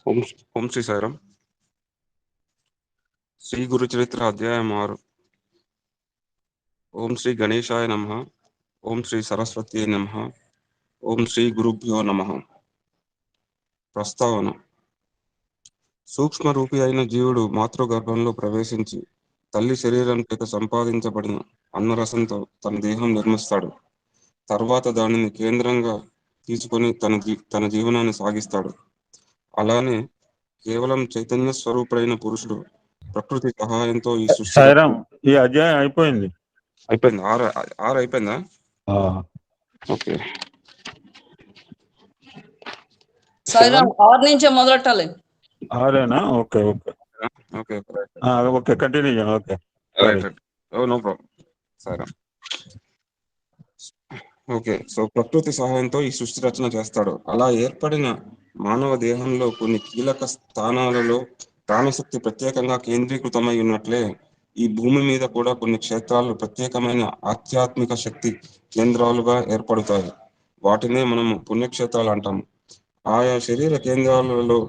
ఓం ఓం శ్రీ సాయిరాం. శ్రీ గురు చరిత్ర అధ్యాయం 6. ఓం శ్రీ గణేశాయ నమః. ఓం శ్రీ సరస్వతి నమః. ఓం శ్రీ గురుభ్యో నమః. ప్రస్తావన: సూక్ష్మ రూపి అయిన జీవుడు మాతృగర్భంలో ప్రవేశించి తల్లి శరీరం చేత సంపాదించబడిన అన్నరసంతో తన దేహం నిర్మిస్తాడు. తర్వాత దానిని కేంద్రంగా తీసుకొని తన జీవనాన్ని సాగిస్తాడు. అలానే కేవలం చైతన్య స్వరూపుడైన పురుషుడు ప్రకృతి సహాయంతో ఈ సృష్టి సాయిరాం, ఈ అధ్యాయం అయిపోయింది. అయిపోయింది. ఆరు అయిపోయిందా? ఆ, ఓకే. సాయిరామ్ 6 నుంచే మొదలెట్టాలి. ఆరేనా? Okay okay okay okay, continue చేయండి. Okay, sorry. Right. Oh no problem. సరే. ఓకే. సో ప్రకృతి సహాయంతో ఈ సృష్టి రచన చేస్తాడు. అలా ఏర్పడిన మానవ దేహంలో కొన్ని కీలక స్థానాలలో ప్రాణశక్తి ప్రత్యేకంగా కేంద్రీకృతమై ఉన్నట్లే ఈ భూమి మీద కూడా కొన్ని క్షేత్రాలు ప్రత్యేకమైన ఆధ్యాత్మిక శక్తి కేంద్రాలుగా ఏర్పడతాయి. వాటినే మనము పుణ్యక్షేత్రాలు అంటాము. ఆయా శరీర కేంద్రాలలో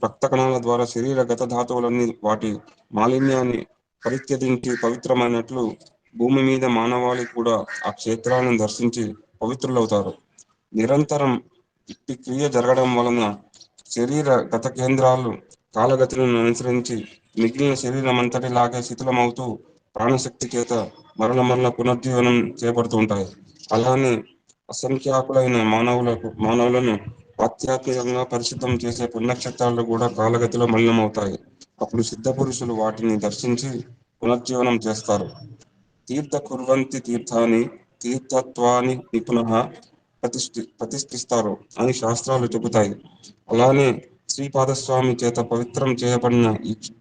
రక్త కణాల ద్వారా శరీరగత ధాతువులన్నీ వాటి మాలిన్యాన్ని పరిత్యజించి పవిత్రమైనట్లు భూమి మీద మానవాళి కూడా ఆ క్షేత్రాలను దర్శించి పవిత్రులవుతారు. నిరంతరం ఇట్టి క్రియ జరగడం వలన శరీర గత కేంద్రాలు కాలగతులను అనుసరించి మిగిలిన శరీరం అంతటిలాగే శిథిలమవుతూ ప్రాణశక్తి చేత మరల పునర్జీవనం చేపడుతూ ఉంటాయి. అలానే అసంఖ్యాకులైన మానవులను ఆధ్యాత్మికంగా పరిశుద్ధం చేసే పుణ్యక్షేత్రాలు కూడా కాలగతిలో మలినమవుతాయి. అప్పుడు సిద్ధ పురుషులు వాటిని దర్శించి పునర్జీవనం చేస్తారు. తీర్థ కుర్వంతి తీర్థాన్ని తీర్థత్వాన్ని నిపుణః ప్రతిష్ఠిస్తారు అని శాస్త్రాలు చెబుతాయి. అలానే శ్రీపాదస్వామి చేత పవిత్రం చేయబడిన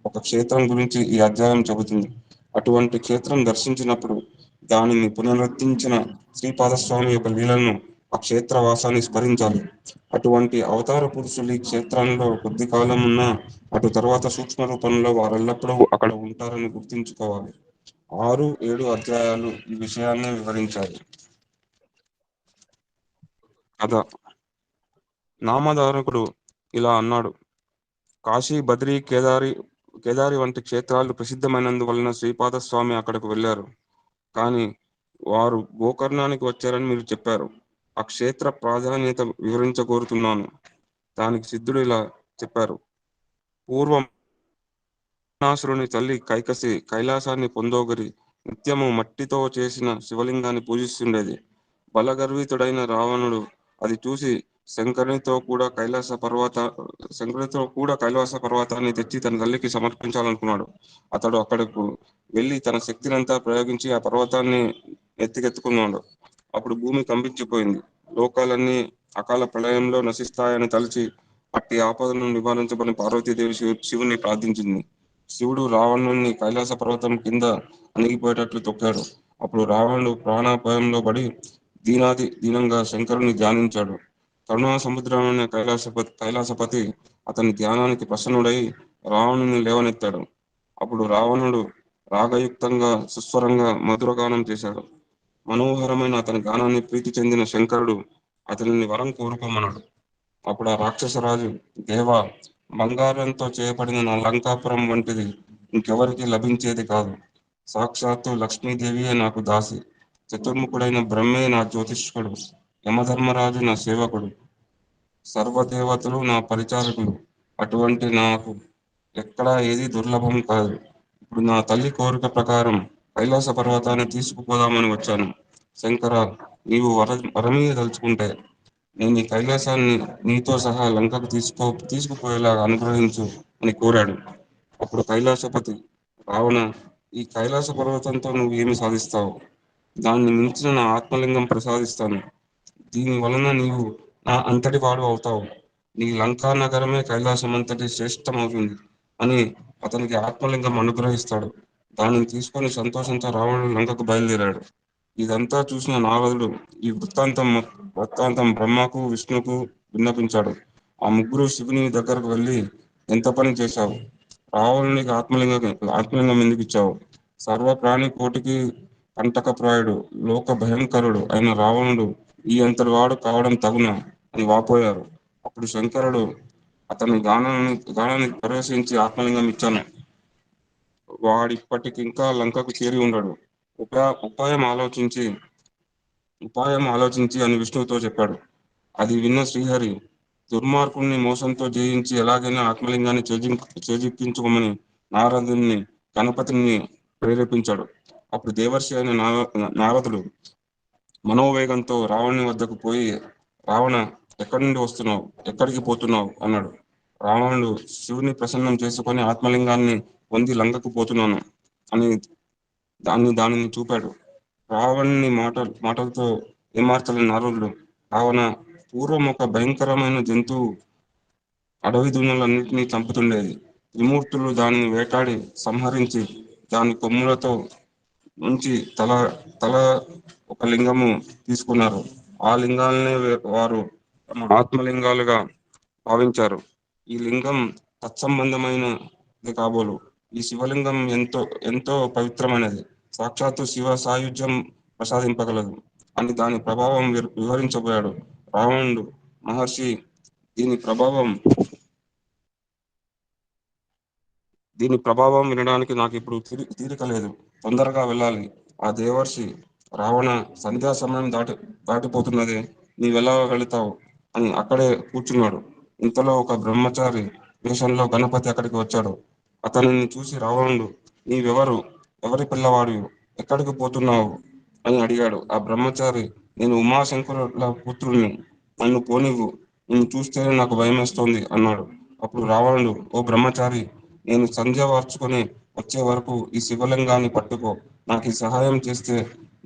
ఒక క్షేత్రం గురించి ఈ అధ్యాయం చెబుతుంది. అటువంటి క్షేత్రం దర్శించినప్పుడు దానిని పునరుద్ధరించిన శ్రీపాదస్వామి యొక్క లీలను ఆ క్షేత్రవాసాన్ని స్మరించాలి. అటువంటి అవతార పురుషులు ఈ క్షేత్రంలో కొద్ది కాలం ఉన్నా అటు తర్వాత సూక్ష్మ రూపంలో వారెల్లప్పుడూ అక్కడ ఉంటారని గుర్తుంచుకోవాలి. 6, 7 అధ్యాయాలు ఈ విషయాన్ని వివరించాయి. కథ: నామధారకుడు ఇలా అన్నాడు. కాశీ, బద్రీ, కేదారి వంటి క్షేత్రాలు ప్రసిద్ధమైనందువలన శ్రీపాదస్వామి అక్కడకు వెళ్ళారు. కానీ వారు గోకర్ణానికి వచ్చారని మీరు చెప్పారు. ఆ క్షేత్ర ప్రాధాన్యత వివరించగోరుతున్నాను. దానికి సిద్ధుడు ఇలా చెప్పారు. పూర్వం నాసురుని తల్లి కైకసి కైలాసాన్ని పొందోగరి నిత్యము మట్టితో చేసిన శివలింగాన్ని పూజిస్తుండేది. బలగర్వితుడైన రావణుడు అది చూసి శంకరునితో కూడా కైలాస పర్వతాన్ని తెచ్చి తన తల్లికి సమర్పించాలనుకున్నాడు. అతడు అక్కడకు వెళ్ళి తన శక్తినంతా ప్రయోగించి ఆ పర్వతాన్ని ఎత్తికెత్తుకున్నాడు. అప్పుడు భూమి కంపించిపోయింది. లోకాలన్నీ అకాల ప్రళయంలో నశిస్తాయని తలచి అట్టి ఆపదను నివారించబడిన పార్వతీదేవి శివుని ప్రార్థించింది. శివుడు రావణుని కైలాస పర్వతం కింద అణిగిపోయేటట్లు తొక్కాడు. అప్పుడు రావణుడు ప్రాణాపాయంలో పడి దీనంగా శంకరుని ధ్యానించాడు. కరుణా సముద్రమైన కైలాసపతి అతని ధ్యానానికి ప్రసన్నుడై రావణుని లేవనెత్తాడు. అప్పుడు రావణుడు రాగయుక్తంగా సుస్వరంగా మధురగానం చేశాడు. మనోహరమైన అతని గానాన్ని ప్రీతి చెందిన శంకరుడు అతనిని వరం కోరుకోమన్నాడు. అప్పుడు ఆ రాక్షసరాజు, దేవా, బంగారంతో చేయబడిన నా లంకాపురం వంటిది ఇంకెవరికి లభించేది కాదు. సాక్షాత్తు లక్ష్మీదేవియే నాకు దాసి, చతుర్ముఖుడైన బ్రహ్మే నా జ్యోతిష్కుడు, యమధర్మరాజు నా సేవకుడు, సర్వదేవతలు నా పరిచారకులు. అటువంటి నాకు ఎక్కడా ఏది దుర్లభం కాదు. ఇప్పుడు నా తల్లి కోరిక ప్రకారం కైలాస పర్వతాన్ని తీసుకుపోదామని వచ్చాను. శంకర, నీవు వరమీయ తలుచుకుంటే నేను ఈ కైలాసాన్ని నీతో సహా లంకకు తీసుకుపోయేలాగా అనుగ్రహించు అని కోరాడు. అప్పుడు కైలాసపతి, రావణ, ఈ కైలాస పర్వతంతో నువ్వు ఏమి సాధిస్తావు? దాన్ని మించిన నా ఆత్మలింగం ప్రసాదిస్తాను. దీని వలన నీవు నా అంతటి వాడు అవుతావు. నీ లంకా నగరమే కైలాసం అంతటి శ్రేష్టమవుతుంది అని అతనికి ఆత్మలింగం అనుగ్రహిస్తాడు. దానిని తీసుకొని సంతోషంతో రావణుడు లంకకు బయలుదేరాడు. ఇదంతా చూసిన నారదుడు ఈ వృత్తాంతం బ్రహ్మకు, విష్ణుకు విన్నపించాడు. ఆ ముగ్గురు శివుని దగ్గరకు వెళ్ళి, ఎంత పని చేశావు? రావణునికి ఆత్మలింగం ఎందుకు ఇచ్చావు? సర్వ ప్రాణి కోటికి కంటకప్రాయుడు, లోక భయంకరుడు అయిన రావణుడు ఈ అంతటి వాడు కావడం తగునా అని వాపోయారు. అప్పుడు శంకరుడు అతని గానానికి ప్రవేశించి ఆత్మలింగం ఇచ్చాను. వాడిప్పటికి ఇంకా లంకకు చేరి ఉండడు. ఉపాయం ఆలోచించి అని విష్ణువుతో చెప్పాడు. అది విన్న శ్రీహరి దుర్మార్గుణ్ణి మోసంతో జయించి ఎలాగైనా ఆత్మలింగాన్ని చేజిక్కించుకోమని నారదుని గణపతిని ప్రేరేపించాడు. అప్పుడు దేవర్షి అయిన నారదుడు మనోవేగంతో రావణుని వద్దకు పోయి, రావణ, ఎక్కడి నుండి వస్తున్నావు, ఎక్కడికి పోతున్నావు అన్నాడు. రావణుడు శివుని ప్రసన్నం చేసుకొని ఆత్మలింగాన్ని పొంది లంకకు పోతున్నాను అని దానిని చూపాడు. రావణుని మాటలతో ఏమార్చలేని నారదుడు, రావణ, పూర్వం ఒక భయంకరమైన జంతువు అడవి దున్నలన్నింటినీ చంపుతుండేది. త్రిమూర్తులు దానిని వేటాడి సంహరించి దాని కొమ్ములతో నుంచి తల తల ఒక లింగము తీసుకున్నారు. ఆ లింగాలనే వారు తమ ఆత్మలింగాలుగా భావించారు. ఈ లింగం తత్సంబంధమైనది కాబోలు. ఈ శివలింగం ఎంతో ఎంతో పవిత్రమైనది. సాక్షాత్తు శివ సాయుధ్యం ప్రసాదింపగలదు అని దాని ప్రభావం వివరించబోయాడు. రావణుడు, మహర్షి, దీని ప్రభావం దీని ప్రభావం వినడానికి నాకు ఇప్పుడు తీరిక లేదు. తొందరగా వెళ్ళాలి. ఆ దేవర్షి, రావణ, సంధ్యా సమయం దాటిపోతున్నదే, నీవెలా వెళతావు అని అక్కడే కూర్చున్నాడు. ఇంతలో ఒక బ్రహ్మచారి వేషంలో గణపతి అక్కడికి వచ్చాడు. అతనిని చూసి రావణుడు, నీవెవరు, ఎవరి పిల్లవాడివి, ఎక్కడికి పోతున్నావు అని అడిగాడు. ఆ బ్రహ్మచారి, నేను ఉమాశంకరుల పుత్రుడిని, నన్ను పోనివ్వు, నిన్ను చూస్తేనే నాకు భయమేస్తోంది అన్నాడు. అప్పుడు రావణుడు, ఓ బ్రహ్మచారి, నేను సంధ్య వార్చుకొని వచ్చే వరకు ఈ శివలింగాన్ని పట్టుకో. నాకు ఈ సహాయం చేస్తే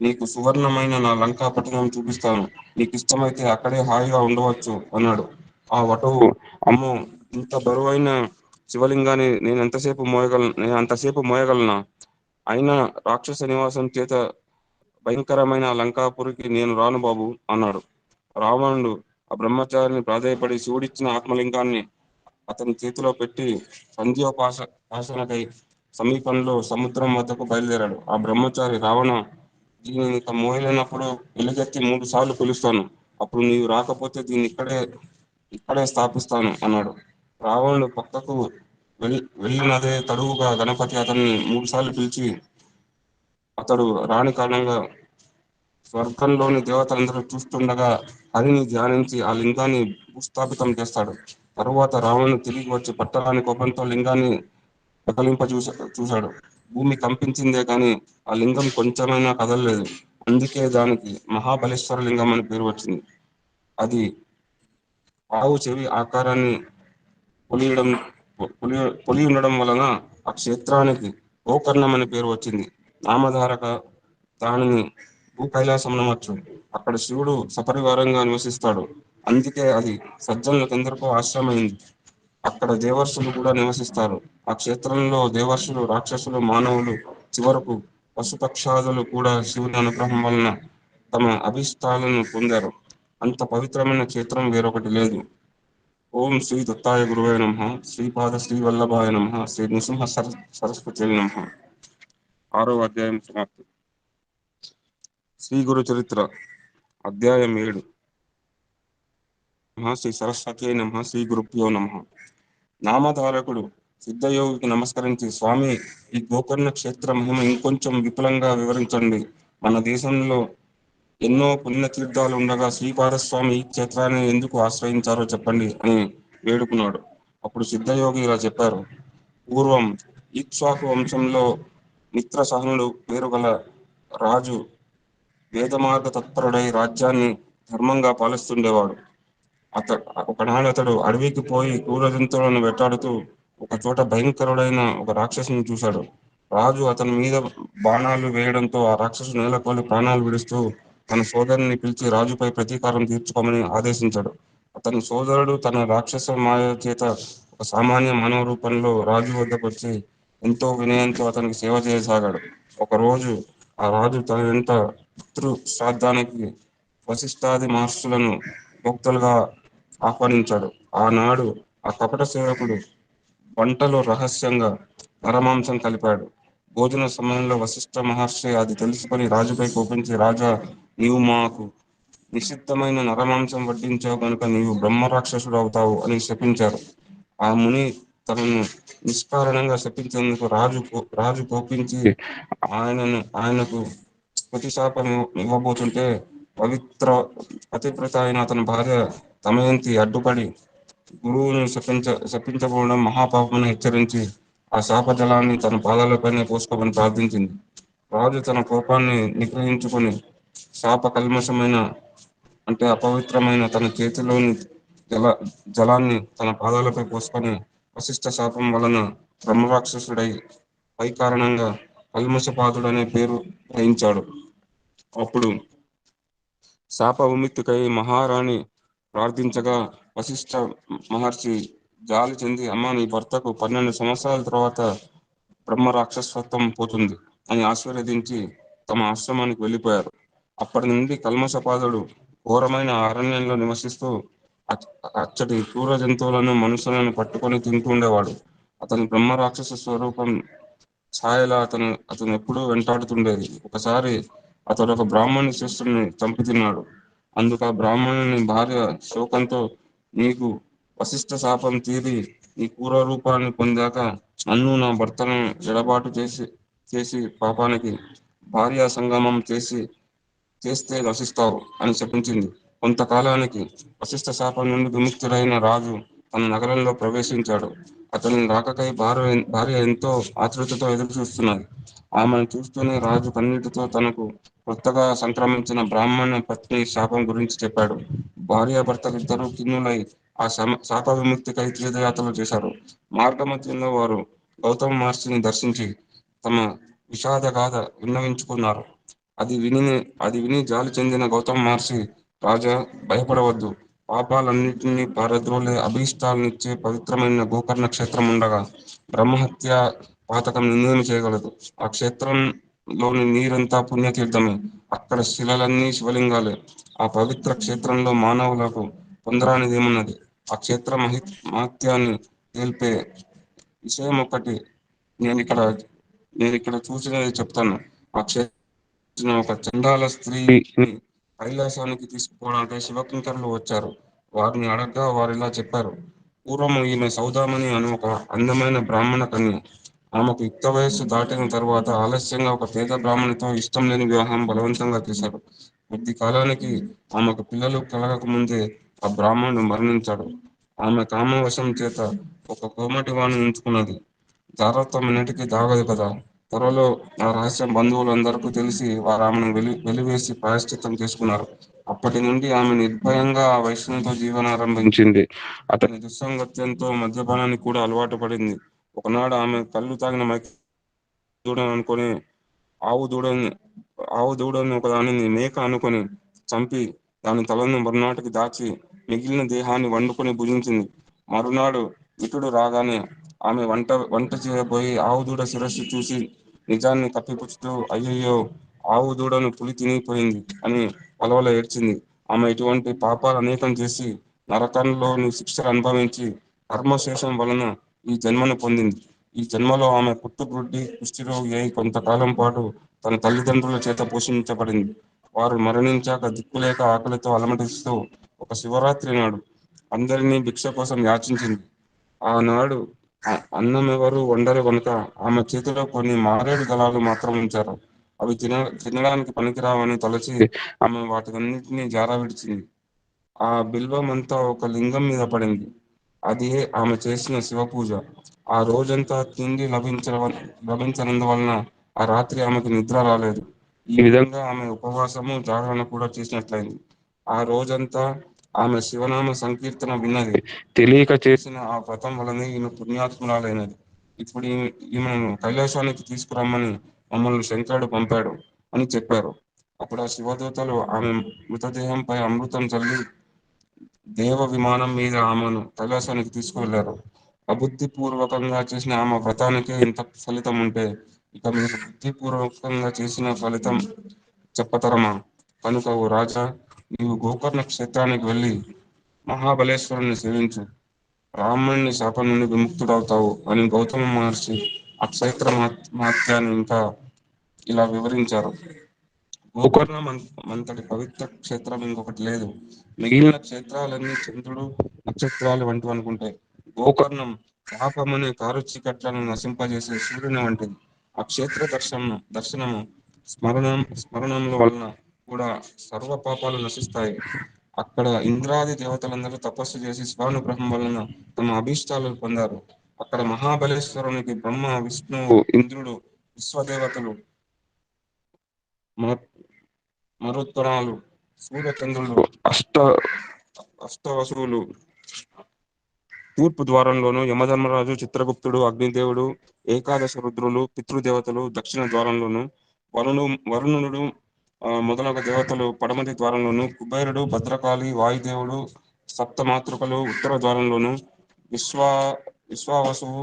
నీకు సువర్ణమైన నా లంకా పట్టణం చూపిస్తాను. నీకు ఇష్టమైతే అక్కడే హాయిగా ఉండవచ్చు అన్నాడు. ఆ వటువు, అమ్మో, ఇంత బరువైన శివలింగాన్ని నేను అంతసేపు మోయగలనా? అయినా రాక్షస నివాసం చేత భయంకరమైన లంకాపురికి నేను రాను బాబు అన్నాడు. రావణుడు ఆ బ్రహ్మచారిని ప్రాధేయపడి శివుడిచ్చిన ఆత్మలింగాన్ని అతని చేతిలో పెట్టి సంధ్యోపాసనకై సమీపంలో సముద్రం వద్దకు బయలుదేరాడు. ఆ బ్రహ్మచారి, రావణ, దీనిని ఇక మోయలేనప్పుడు ఎలుగెత్తి 3 సార్లు పిలుస్తాను. అప్పుడు నీవు రాకపోతే దీన్ని ఇక్కడే స్థాపిస్తాను అన్నాడు. రావణుడు పక్కకు వెళ్ళినదే తడువుగా గణపతి అతన్ని 3 సార్లు పిలిచి, అతడు రాని కారణంగా స్వర్గంలోని దేవతలందరూ చూస్తుండగా హరిని ధ్యానించి ఆ లింగాన్ని భూస్థాపితం చేస్తాడు. తరువాత రావణుడు తిరిగి వచ్చి పట్టరాని కోపంతో లింగాన్ని ప్రకలింప చూశాడు. భూమి కంపించిందే కానీ ఆ లింగం కొంచెమైనా కదలలేదు. అందుకే దానికి మహాబలేశ్వర లింగం అని పేరు వచ్చింది. అది ఆవు చెవి ఆకారాన్ని పొలియడం పొలి ఉండడం వలన ఆ క్షేత్రానికి గోకర్ణం అనే పేరు వచ్చింది. నామధారక దానిని భూ కైలాసం అనవచ్చు. అక్కడ శివుడు సపరివారంగా నివసిస్తాడు. అందుకే అది సజ్జనులకు ఎందరికో ఆశ్రమైంది. అక్కడ దేవర్షులు కూడా నివసిస్తారు. ఆ క్షేత్రంలో దేవర్షులు, రాక్షసులు, మానవులు, చివరకు పశుపక్షాదులు కూడా శివుని అనుగ్రహం వలన తమ అభిష్టాలను పొందారు. అంత పవిత్రమైన క్షేత్రం వేరొకటి లేదు. ఓం శ్రీ దత్తాయ గురువే నమః. శ్రీపాద శ్రీ వల్లభాయ నమః. శ్రీ నృసింహ సరస్వతి నమః. 6వ అధ్యాయం సమాప్తి. శ్రీ గురు చరిత్ర, అధ్యాయం 7. శ్రీ సరస్వతి నమః. శ్రీ గురుభ్యో నమః. నామధారకుడు సిద్ధయోగికి నమస్కరించి, స్వామి, ఈ గోకర్ణ క్షేత్ర మహిమ ఇంకొంచెం విపులంగా వివరించండి. మన దేశంలో ఎన్నో పుణ్యతీర్థాలు ఉండగా శ్రీపాదస్వామి ఈ క్షేత్రాన్ని ఎందుకు ఆశ్రయించారో చెప్పండి అని వేడుకున్నాడు. అప్పుడు సిద్ధయోగి ఇలా చెప్పారు. పూర్వం ఇక్ష్వాకు వంశంలో మిత్రసహనుడు పేరు గల రాజు వేదమార్గ తత్పరుడై రాజ్యాన్ని ధర్మంగా పాలిస్తుండేవాడు. ఒకనాడు అతడు అడవికి పోయి క్రూర జంతువులను వేటాడుతూ ఒక చోట భయంకరుడైన ఒక రాక్షసుని చూశాడు. రాజు అతని మీద బాణాలు వేయడంతో ఆ రాక్షసు నేలకోలి ప్రాణాలు విడుస్తూ తన సోదరుని పిలిచి రాజుపై ప్రతీకారం తీర్చుకోమని ఆదేశించాడు. అతని సోదరుడు తన రాక్షస మాయ చేత ఒక సామాన్య మానవ రూపంలో రాజు వద్దకు వచ్చి ఎంతో వినయంతో అతనికి సేవ చేయసాగాడు. ఒకరోజు ఆ రాజు తన వెంట పితృ శ్రాద్ధానికి వశిష్ఠాది మహర్షులను భక్తులుగా ఆహ్వానించాడు. ఆనాడు ఆ కపట సేవకుడు వంటలో రహస్యంగా నరమాంసం కలిపాడు. భోజన సమయంలో వశిష్ఠ మహర్షి అది తెలుసుకొని రాజుపై కోపించి, రాజా, నీవు మాకు నిషిద్ధమైన నరమాంసం వడ్డించావు కనుక నీవు బ్రహ్మ రాక్షసుడు అవుతావు అని శపించారు. ఆ ముని తనను నిష్కారణంగా శపించేందుకు రాజు కోపించి ఆయనకు ప్రతిశాపం ఇవ్వబోతుంటే పవిత్ర పతివ్రత అయిన అతని భార్య దమయంతి అడ్డుపడి గురువును శపించబోవడం మహాపాపమని హెచ్చరించి ఆ శాప జలాన్ని తన పాదాలపైనే పోసుకోమని ప్రార్థించింది. రాజు తన కోపాన్ని నిగ్రహించుకొని శాప కల్మషమైన అంటే అపవిత్రమైన తన చేతిలోని జల జలాన్ని తన పాదాలపై పోసుకొని వశిష్ఠ శాపం వలన బ్రహ్మరాక్షసుడై పై కారణంగా కల్మషపాదుడు అనే పేరు గ్రహించాడు. అప్పుడు శాప విముక్తికై మహారాణి ప్రార్థించగా వశిష్ఠ మహర్షి జాలి చెంది, అమ్మ నీ భర్తకు 12 సంవత్సరాల తర్వాత బ్రహ్మ రాక్షసత్వం పోతుంది అని ఆశీర్వదించి తమ ఆశ్రమానికి వెళ్ళిపోయారు. అప్పటి నుండి కల్మషపాదుడు ఘోరమైన అరణ్యంలో నివసిస్తూ అచ్చటి క్రూర జంతువులను మనుషులను పట్టుకొని తింటూ ఉండేవాడు. అతని బ్రహ్మ రాక్షస స్వరూపం ఛాయలా అతను ఎప్పుడూ వెంటాడుతుండేది. ఒకసారి అతడు ఒక బ్రాహ్మణి శిష్యుని చంపి తిన్నాడు. అందుకు ఆ బ్రాహ్మణుని భార్య శోకంతో, నీకు వశిష్ఠ శాపం తీరి నీ పూర్వ రూపాన్ని పొందాక నన్ను నా భర్తను ఎడబాటు చేసి పాపానికి భార్యా సంగమం చేస్తే నశిస్తావు అని శపించింది. కొంతకాలానికి వశిష్ఠ శాపం నుండి విముక్తుడైన రాజు తన నగరంలో ప్రవేశించాడు. అతని రాకకై భార్య ఎంతో ఆతృతతో ఎదురు చూస్తున్నది. ఆమెను చూస్తూనే రాజు కన్నీటితో తనకు కొత్తగా సంక్రమించిన బ్రాహ్మణ పత్ని శాపం గురించి చెప్పాడు. భార్యాభర్తలిద్దరూ ఖిన్నులై ఆ శాప విముక్తికై తీర్థయాత్రలు చేశారు. మార్గమధ్యంలో వారు గౌతమ మహర్షిని దర్శించి తమ విషాద గాథ విన్నవించుకున్నారు. అది విని జాలి చెందిన గౌతమ మహర్షి, రాజా భయపడవద్దు, పాపాలన్నింటినీ పారద్రోలే అభీష్టాలనిచ్చే పవిత్రమైన గోకర్ణ క్షేత్రం ఉండగా బ్రహ్మహత్య పాతకం నిన్నేమి చేయగలదు? ఆ క్షేత్రంలోని నీరంతా పుణ్యతీర్థమే, అక్కడ శిలలన్నీ శివలింగాలే. ఆ పవిత్ర క్షేత్రంలో మానవులకు పొందరానిదేమున్నది? ఆ క్షేత్ర మహత్యాన్ని తెలిపే విషయం ఒకటి నేను ఇక్కడ నేను ఇక్కడ చూసినది చెప్తాను. ఆ క్షేత్రం ఒక చండాల స్త్రీని కైలాసానికి తీసుకుపోవడానికి శివకింకరులు వచ్చారు. వారిని అడగగా వారు ఇలా చెప్పారు. పూర్వం ఈమె సౌదామణి అని ఒక అందమైన బ్రాహ్మణ కన్య. ఆమెకు యుక్త వయస్సు దాటిన తర్వాత ఆలస్యంగా ఒక పేద బ్రాహ్మణితో ఇష్టం లేని వివాహం బలవంతంగా చేశారు. కొద్ది కాలానికి ఆమెకు పిల్లలు కలగక ముందే ఆ బ్రాహ్మణుడు మరణించాడు. ఆమె కామవశం చేత ఒక కోమటి వాణ్ణి ఉంచుకున్నది. జాగ్రత్త ఎన్నిటికీ దాగదు కదా. త్వరలో ఆ రహస్యం బంధువులందరికీ తెలిసి వారు ఆమెను వెలివేసి ప్రాయశ్చిత్తం చేసుకున్నారు. అప్పటి నుండి ఆమె నిర్భయంగా ఆ వైష్ణవుతో జీవనారంభించింది. అతని దుస్సాంగత్యంతో మద్యపానానికి కూడా అలవాటు పడింది. ఒకనాడు ఆమె కళ్ళు తాగిన దూడను అనుకొని ఆవు దూడని ఒకదానిని మేక అనుకొని చంపి దాని తలను మరునాటికి దాచి మిగిలిన దేహాన్ని వండుకొని భుజించింది. మరునాడు ఇటుడు రాగానే ఆమె వంట చేయబోయి ఆవు దూడ శిరస్సు చూసి నిజాన్ని కప్పిపుచ్చుతూ, అయ్యయ్యో, ఆవు దూడను పులి తినిపోయింది అని వలవల ఏడ్చింది. ఆమె ఇటువంటి పాపాలు అనేకం చేసి నరకంలోని శిక్షలు అనుభవించి కర్మశేషం వలన ఈ జన్మను పొందింది. ఈ జన్మలో ఆమె పుట్టుగ్రుడ్డి కుష్ఠరోగి అయి కొంతకాలం పాటు తన తల్లిదండ్రుల చేత పోషించబడింది. వారు మరణించాక దిక్కులేక ఆకలితో అలమటిస్తూ ఒక శివరాత్రి నాడు అందరినీ భిక్ష కోసం యాచించింది. ఆనాడు అన్నం ఎవరు వండరు కనుక ఆమె చేతిలో కొన్ని మారేడు దళాలు మాత్రం ఉంచారు. అవి తినడానికి పనికిరావని తలచి ఆమె వాటినన్నింటినీ జార విడిచింది. ఆ బిల్వం అంతా ఒక లింగం మీద పడింది. అది ఆమె చేసిన శివ పూజ. ఆ రోజంతా తిండి లభించనందువలన ఆ రాత్రి ఆమెకు నిద్ర రాలేదు. ఈ విధంగా ఆమె ఉపవాసము జాగరణ కూడా చేసినట్లయింది. ఆ రోజంతా ఆమె శివనామ సంకీర్తన విన్నది. తెలియక చేసిన ఆ వ్రతం వలన ఈమె పుణ్యాత్మురాలైనది. ఇప్పుడు ఈమెను కైలాసానికి తీసుకురమ్మని మమ్మల్ని శంకరుడు పంపాడు అని చెప్పారు. అప్పుడు ఆ శివదూతలు ఆమె మృతదేహంపై అమృతం చల్లి దేవ విమానం మీద ఆమెను కైలాసానికి తీసుకువెళ్లారు. అబుద్ధిపూర్వకంగా చేసిన ఆమె వ్రతానికే ఇంత ఫలితం ఉంటే ఇక మీరు బుద్ధిపూర్వకంగా చేసిన ఫలితం చెప్పతరమా? కనుక ఓ రాజా, నీవు గోకర్ణ క్షేత్రానికి వెళ్ళి మహాబలేశ్వరుని సేవించు. బ్రాహ్మణుని శాపం నుండి విముక్తుడవుతావు అని గౌతమ మహర్షి ఆ క్షేత్ర మహత్యాన్ని ఇంకా ఇలా వివరించారు. గోకర్ణం అంతటి పవిత్ర క్షేత్రం ఇంకొకటి లేదు. మిగిలిన క్షేత్రాలన్నీ చంద్రుడు నక్షత్రాలు వంటివి అనుకుంటాయి. గోకర్ణం పాపమనే కారు చీకట్లను నశింపజేసే సూర్యుని వంటిది. ఆ క్షేత్ర దర్శనము స్మరణముల వలన కూడా సర్వ పాపాలు నశిస్తాయి. అక్కడ ఇంద్రాది దేవతలందరూ తపస్సు చేసి స్వానుగ్రహం వలన తమ అభీష్టాలు పొందారు. అక్కడ మహాబలేశ్వరునికి బ్రహ్మ, విష్ణువు, ఇంద్రుడు, విశ్వదేవతలు, మరుత్వరాలు, సూర్యచంద్రులు, అష్టవసువులు తూర్పు ద్వారంలోను, యమధర్మరాజు, చిత్రగుప్తుడు, అగ్నిదేవుడు, ఏకాదశ రుద్రులు, పితృదేవతలు దక్షిణ ద్వారంలోను, వరుణుడు మొదలగు దేవతలు పడమటి ద్వారంలోను, కుబేరుడు, భద్రకాళి, వాయుదేవుడు, సప్త మాతృకలు ఉత్తర ద్వారంలోను, విశ్వావసువు,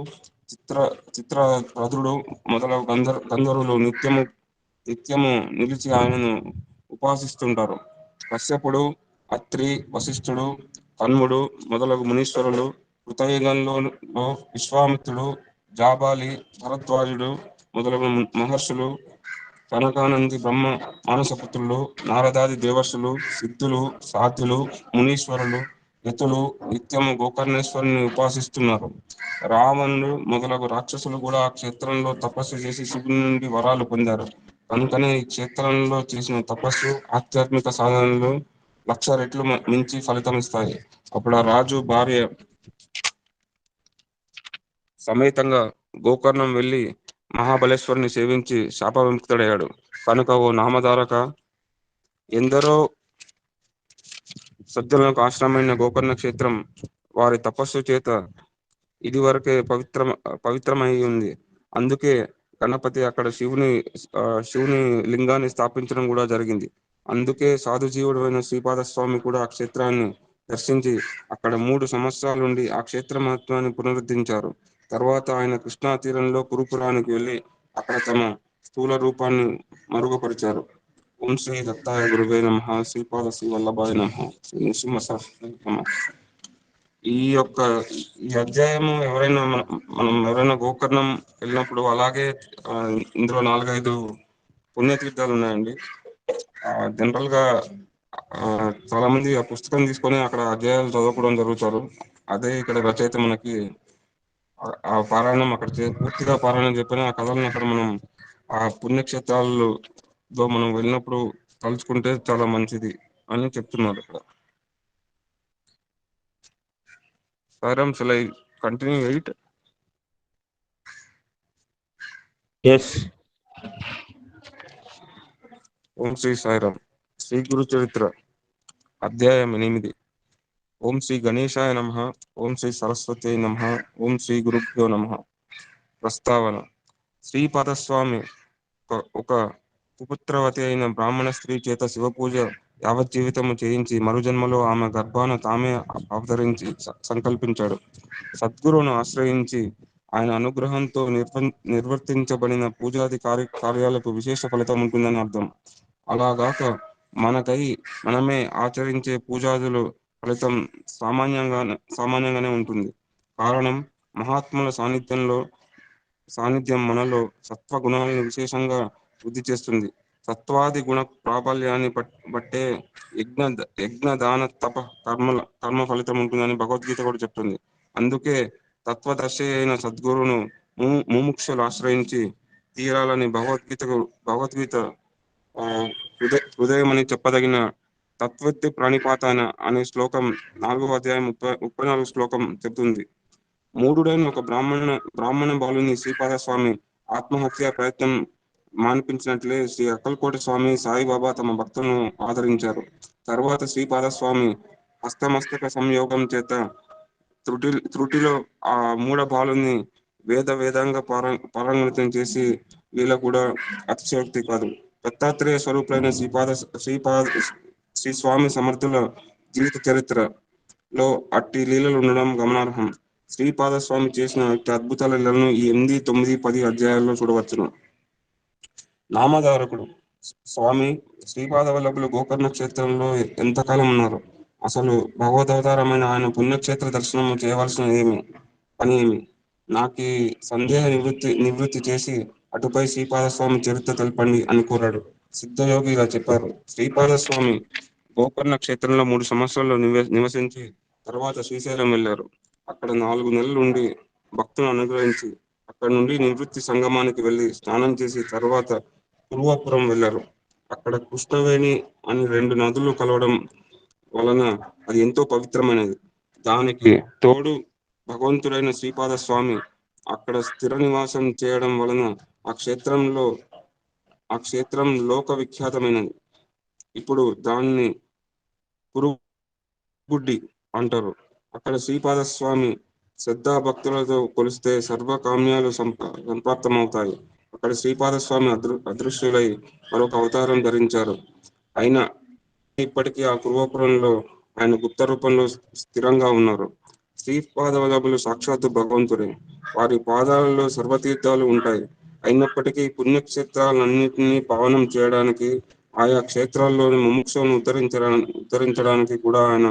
చిత్రరథుడు మొదలగు గంధర్వులు నిత్యము నిలిచి ఆయనను ఉపాసిస్తుంటారు. కశ్యపుడు, అత్రి, వశిష్ఠుడు, కన్ముడు మొదలగు మునీశ్వరులు, కృతయుగంలో విశ్వామిత్రుడు, జాబాలి, భరద్వాజుడు మొదలగు మహర్షులు, కనకానంది బ్రహ్మ మానసపుత్రులు, నారదాది దేవర్షులు, సిద్ధులు, సాధ్యులు, మునీశ్వరులు, యతులు నిత్యము గోకర్ణేశ్వరుని ఉపాసిస్తున్నారు. రావణుడు మొదలగు రాక్షసులు కూడా ఆ క్షేత్రంలో తపస్సు చేసి శివుని నుండి వరాలు పొందారు. కనుకనే ఈ క్షేత్రంలో చేసిన తపస్సు, ఆధ్యాత్మిక సాధనలు 1,00,000 రెట్లు మించి ఫలితమిస్తాయి. అప్పుడు ఆ రాజు భార్య సమేతంగా గోకర్ణం వెళ్ళి మహాబలేశ్వరుని సేవించి శాప విముక్తుడయ్యాడు. కనుక ఓ నామధారక, ఎందరో సజ్జనులకు ఆశ్రమైన గోకర్ణ క్షేత్రం వారి తపస్సు చేత ఇదివరకే పవిత్రమై ఉంది. అందుకే గణపతి అక్కడ శివుని లింగాన్ని స్థాపించడం కూడా జరిగింది. అందుకే సాధుజీవుడు అయిన శ్రీపాదస్వామి కూడా ఆ క్షేత్రాన్ని దర్శించి అక్కడ 3 సంవత్సరాలుండి ఆ క్షేత్ర మహత్వాన్ని పునరుద్ధరించారు. తర్వాత ఆయన కృష్ణా తీరంలో కురుపురానికి వెళ్ళి అక్కడ తమ స్థూల రూపాన్ని మరుగుపరిచారు. ఓం శ్రీ దత్తాయ గురువే నమః. శ్రీపాద శ్రీ వల్లభాయ నమః. శ్రీ నృసింహ సరస్వతి నమః. ఈ అధ్యాయము మనం ఎవరైనా గోకర్ణం వెళ్ళినప్పుడు అలాగే ఇందులో 4-5 పుణ్యతీర్థాలు ఉన్నాయండి. జనరల్ గా చాలా మంది ఆ పుస్తకం తీసుకొని అక్కడ అధ్యాయాలు చదువుకోవడం జరుగుతారు. అదే ఇక్కడ రచయిత మనకి ఆ పారాయణం అక్కడ పూర్తిగా పారాయణం చెప్పిన ఆ కథలను అక్కడ మనం ఆ పుణ్యక్షేత్రాల్లో మనం వెళ్ళినప్పుడు తలుచుకుంటే చాలా మంచిది అని చెప్తున్నారు ఇక్కడ. Sairam, shall I continue 8? Yes. ఓం శ్రీ సాయిరామ్. శ్రీ గురు చరిత్ర అధ్యాయం 8. ఓం శ్రీ గణేశాయ నమః. ఓం శ్రీ సరస్వతి నమః. ఓం శ్రీ గురుభ్యో నమః. ప్రస్తావన: శ్రీపాదస్వామి ఒక కుపుత్రవతి అయిన బ్రాహ్మణ స్త్రీ చేత శివపూజ యావజ్జీవితము చేయించి మరుజన్మలో ఆమె గర్భాన తామే అవతరించి సంకల్పించాడు. సద్గురువును ఆశ్రయించి ఆయన అనుగ్రహంతో నిర్వర్తించబడిన పూజాది కార్యాలకు విశేష ఫలితం ఉంటుందని అర్థం. అలాగాక మనమే ఆచరించే పూజాదులు ఫలితం సామాన్యంగానే ఉంటుంది. కారణం, మహాత్ముల సాన్నిధ్యం మనలో సత్వ గుణాలను విశేషంగా వృద్ధి చేస్తుంది. సత్వాది గుణ ప్రాబల్యాన్ని బట్టే యజ్ఞ దాన తప కర్మ ఫలితం ఉంటుందని భగవద్గీత కూడా చెప్తుంది. అందుకే తత్వదర్శి అయిన సద్గురువును ముముక్షులు ఆశ్రయించి తీరాలని భగవద్గీత హృదయమని చెప్పదగిన తత్వత్తి ప్రాణిపాత అనే శ్లోకం 4వ అధ్యాయం 34 శ్లోకం చెప్తుంది. మూఢుడైన ఒక బ్రాహ్మణ బాలుని శ్రీపాదస్వామి ఆత్మహత్య ప్రయత్నం మాన్పించినట్లే శ్రీ అక్కలకోటి స్వామి, సాయిబాబా తమ భక్తులను ఆదరించారు. తర్వాత శ్రీపాదస్వామి హస్తమస్తక సంయోగం చేత త్రుటిలో ఆ మూఢ బాలుని వేదాంగ పారంగతం చేసి వీళ్ళ కూడా అతిశయోక్తి కాదు. దత్తాత్రేయ స్వరూపులైన శ్రీ స్వామి సమర్థుల జీవిత చరిత్రలో అట్టి లీలలు ఉండడం గమనార్హం. శ్రీపాదస్వామి చేసిన అద్భుతాల లీలను ఈ 8, 9, 10 అధ్యాయాల్లో చూడవచ్చును. నామధారకుడు: స్వామి శ్రీపాద వల్లభులు గోకర్ణ క్షేత్రంలో ఎంతకాలం ఉన్నారు? అసలు భగవదవతారమైన ఆయన పుణ్యక్షేత్ర దర్శనము చేయవలసిన పని ఏమి? నాకు సందేహ నివృత్తి చేసి అటుపై శ్రీపాదస్వామి చరిత్ర తెలపండి అని కోరాడు. సిద్ధయోగి ఇలా చెప్పారు. శ్రీపాద స్వామి గోకర్ణ క్షేత్రంలో 3 సంవత్సరాలు నివసించి తర్వాత శ్రీశైలం వెళ్ళారు. అక్కడ 4 నెలలు ఉండి భక్తులను అనుగ్రహించి అక్కడ నుండి నివృత్తి సంగమానికి వెళ్ళి స్నానం చేసి తర్వాత పూర్వాపురం వెళ్ళారు. అక్కడ కృష్ణవేణి అని 2 నదులు కలవడం వలన అది ఎంతో పవిత్రమైనది. దానికి తోడు భగవంతుడైన శ్రీపాద స్వామి అక్కడ స్థిర నివాసం చేయడం వలన ఆ క్షేత్రంలో ఆ క్షేత్రం లోక విఖ్యాతమైనది. ఇప్పుడు దాన్ని పురుగుడ్డి అంటారు. అక్కడ శ్రీపాద స్వామి శ్రద్ధా భక్తులతో కొలిస్తే సర్వకామ్యాలు సంప్రాప్తమవుతాయి. అక్కడ శ్రీపాద స్వామి అదృశ్యులై మరొక అవతారం ధరించారు. అయినా ఇప్పటికీ ఆ పూర్వపురంలో ఆయన గుప్త రూపంలో స్థిరంగా ఉన్నారు. శ్రీపాదవల్లభులు సాక్షాత్తు భగవంతుడే. వారి పాదాలలో సర్వతీర్థాలు ఉంటాయి. అయినప్పటికీ పుణ్యక్షేత్రాలన్నింటినీ పావనం చేయడానికి ఆయా క్షేత్రాల్లోని ముముక్షులను ఉద్ధరించడానికి కూడా ఆయన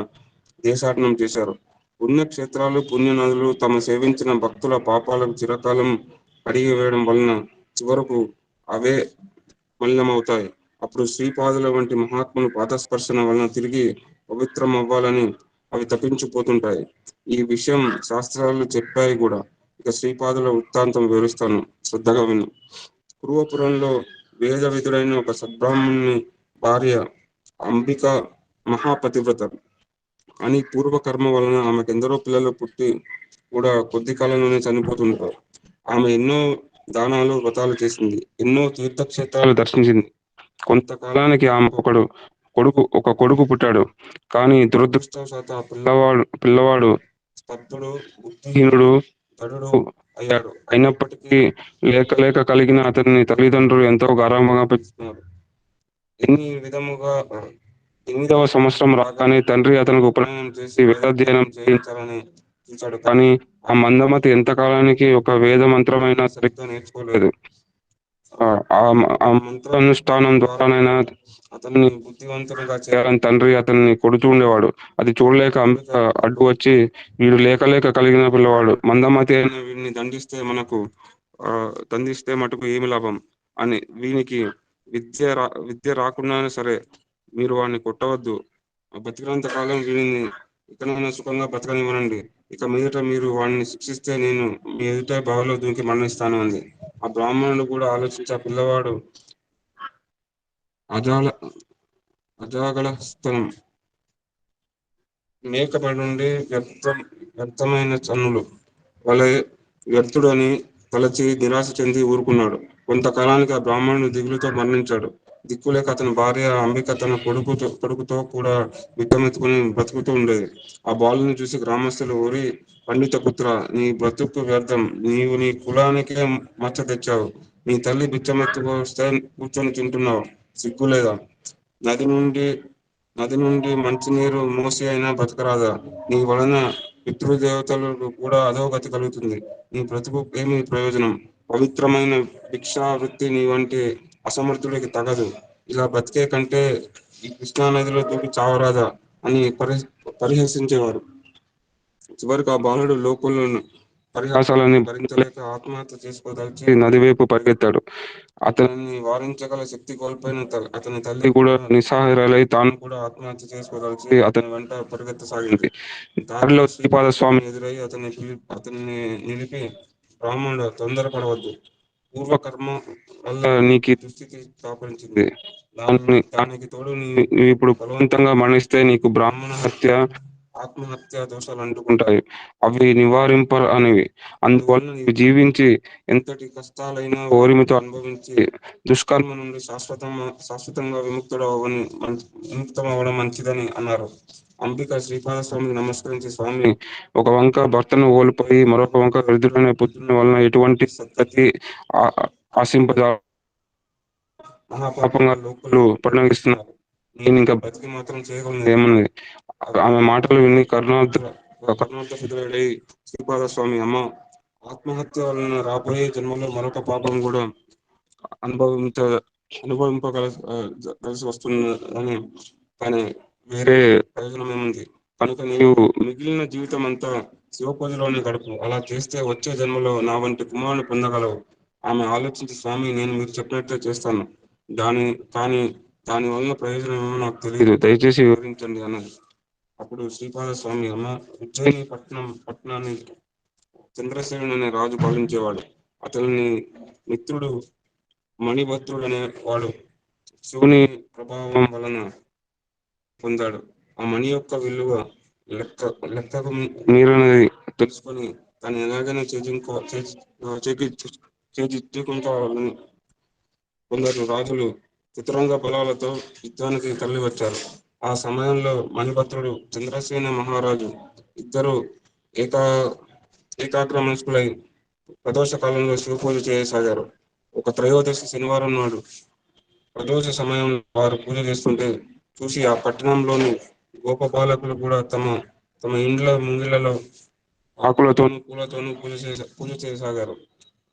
దేశాటనం చేశారు. పుణ్యక్షేత్రాలు పుణ్యనదులు తమ సేవించిన భక్తుల పాపాలకు చిరకాలం కడిగి వేయడం వలన చివరకు అవే మలినమవుతాయి. అప్పుడు శ్రీపాదుల వంటి మహాత్ములు పాదస్పర్శన వలన తిరిగి పవిత్రం అవ్వాలని అవి తప్పించిపోతుంటాయి. ఈ విషయం శాస్త్రాలు చెప్పాయి కూడా. ఇక శ్రీపాదుల వృత్తాంతం వివరిస్తాను, శ్రద్ధగా విను. పూర్వపురంలో వేద విధుడైన ఒక సద్బ్రాహ్మణుని భార్య అంబిక మహాపతివ్రత. అని పూర్వకర్మ వలన ఆమెకు ఎందరో పిల్లలు పుట్టి కూడా కొద్ది కాలంలోనే చనిపోతుంటారు. ఆమె ఎన్నో దానాలు వ్రతాలు చేసింది, ఎన్నో తీర్థక్షేత్రాలు దర్శించింది. కొంతకాలానికి ఆమె ఒక కొడుకు పుట్టాడు. కానీ దురదృష్టవశాత్తు ఆ పిల్లవాడు స్తబ్దుడు, బుద్ధిహీనుడు, దడుడు అయ్యాడు. అయినప్పటికీ లేక లేక కలిగిన అతని తల్లిదండ్రులు ఎంతో గారాబంగా పెంచుతున్నారు. ఎన్ని విధముగా 8వ సంవత్సరం రాగానే తండ్రి అతనికి ఉపనయనం చేసి వేదాధ్యయనం చేయించాలని చూశాడు. కానీ ఆ మందమతి ఎంతకాలానికి ఒక వేద మంత్రమైనా సరిగ్గా నేర్చుకోలేదు. ఆ మంత్రానుష్ఠానం ద్వారానైనా అతన్ని బుద్ధివంతునిగా చేయాలని తండ్రి అతన్ని కొడుతూ ఉండేవాడు. అది చూడలేక అంబిక అడ్డు వచ్చి, వీడు లేక లేక కలిగిన పిల్లవాడు, మందమతి అయిన వీడిని దండిస్తే మటుకు ఏమి లాభం అని, వీనికి విద్య రాకున్నా సరే మీరు వాడిని కొట్టవద్దు. బతికినంత కాలం వీడిని ఇకనైనా సుఖంగా బతకనివ్వనండి. ఇక మీదట మీరు వాడిని శిక్షిస్తే నేను మీ ఎదుట బావిలో దూకి మరణిస్తాను అంది. ఆ బ్రాహ్మణుడు కూడా ఆలోచించి ఆ పిల్లవాడు అజాగళహస్తం మేకపడి నుండి వ్యర్థమైన చన్నులు వలె వ్యర్థుడు అని తలచి నిరాశ చెంది ఊరుకున్నాడు. కొంతకాలానికి ఆ బ్రాహ్మణుడు దిగులుతో మరణించాడు. దిక్కులేక అతని భార్య అంబిక తన కొడుకుతో కూడా బిడ్డమెత్తుకుని బ్రతుకుతూ ఉండేది. ఆ బాలుని చూసి గ్రామస్తులు, ఊరి పండిత పుత్ర, నీ బ్రతుకు వ్యర్థం. నీవు నీ కులానికే మచ్చ తెచ్చావు. నీ తల్లి బిచ్చమెత్తుకొస్తే కూర్చొని తింటున్నావు, సిగ్గులేదా? నది నుండి మంచినీరు మోసి అయినా బతకరాదా? నీ వలన పితృదేవతలకు కూడా అధోగతి కలుగుతుంది. నీ బ్రతుకు ఏమి ప్రయోజనం? పవిత్రమైన భిక్షావృత్తి నీ వంటి అసమర్థుడికి తగదు. ఇలా బతికే కంటే ఈ కృష్ణా నదిలో దూకి చావరాదా అని పరిహసించేవారు. చివరికి ఆ బాలుడు లోకులను పరిహాసాలని భరించలేక ఆత్మహత్య చేసుకోదలిచి నది వైపు పరిగెత్తాడు. అతనిని వారించగల శక్తి కోల్పోయిన అతని తల్లి కూడా నిస్సహాయురాలై తాను కూడా ఆత్మహత్య చేసుకోదలిచి అతని వెంట పరిగెత్తసాగింది. దారిలో శ్రీపాద స్వామి ఎదురై అతన్ని నిలిపి, బ్రాహ్మణుడు, తొందరపడవద్దు. పూర్వకర్మ వల్ల నీకు ఈ దుస్థితి దాపరించింది. దానికి తోడు నీవు ఇప్పుడు బలవంతంగా మరణిస్తే నీకు బ్రాహ్మణ హత్య, ఆత్మహత్య దోషాలు అంటుకుంటాయి. అవి నివారింపనివి. అందువలన నీవు జీవించి ఎంతటి కష్టాలైనా ఓరిమితో అనుభవించి దుష్కర్మ నుండి శాశ్వతంగా విముక్తమవడం మంచిదని అన్నారు. అంబిక శ్రీపాద స్వామికి నమస్కరించి, స్వామి, ఒక వంక భర్తను కోల్పోయి మరొక వంక వృద్ధులైన పుత్రుని వలన ఎటువంటి సద్గతి ఆశింపజా మహాపాపంగా లోకులు పరిణమిస్తున్నారు. నేను ఇంకా బతికి మాత్రం చేయగలను ఏమన్నది. ఆమె మాటలు విని కరుణార్థ హృదయుడై శ్రీపాద స్వామి, అమ్మ, ఆత్మహత్య వలన రాబోయే జన్మలో మరొక పాపం కూడా అనుభవింపగలసి వస్తుందని, కానీ వేరే ప్రయోజనం ఏముంది? కనుక నీవు మిగిలిన జీవితం అంతా శివపూజలోనే గడుపు. అలా చేస్తే వచ్చే జన్మలో నా వంటి కుమారుని పొందగలవు. ఆమె ఆలోచించి, స్వామి, నేను మీరు చెప్పినట్లే చేస్తాను. దాని కానీ దాని వల్ల ప్రయోజనం ఏమో నాకు తెలియదు, దయచేసి వివరించండి అన్నది. అప్పుడు శ్రీపాద స్వామి, అమ్మ, ఉజ్జయిని పట్టణాన్ని చంద్రసేనుడు అనే రాజు పాలించేవాడు. అతని మిత్రుడు మణిభద్రుడు అనే వాడు శివుని ప్రభావం వలన పొందాడు. ఆ మణి యొక్క విలువ లెక్కకు మీరన్నది తెలుసుకొని దాన్ని ఎలాగైనా చేజిక్కుంటావాలని కొందరు రాజులు చతురంగ బలాలతో యుద్ధానికి తరలి వచ్చారు. ఆ సమయంలో మణిభద్రుడు, చంద్రసేన మహారాజు ఇద్దరు ఏకా ఏకాగ్ర మనస్కులై ప్రదోష కాలంలో శివపూజ చేయసాగారు. ఒక త్రయోదశి శనివారం నాడు ప్రదోష సమయంలో వారు పూజ చేస్తుంటే చూసి ఆ పట్టణంలోని గోప బాలకులు కూడా తమ తమ ఇండ్ల ముంగిళ్లలో ఆకులతోనూ పూలతోనూ పూజ చేయసాగారు.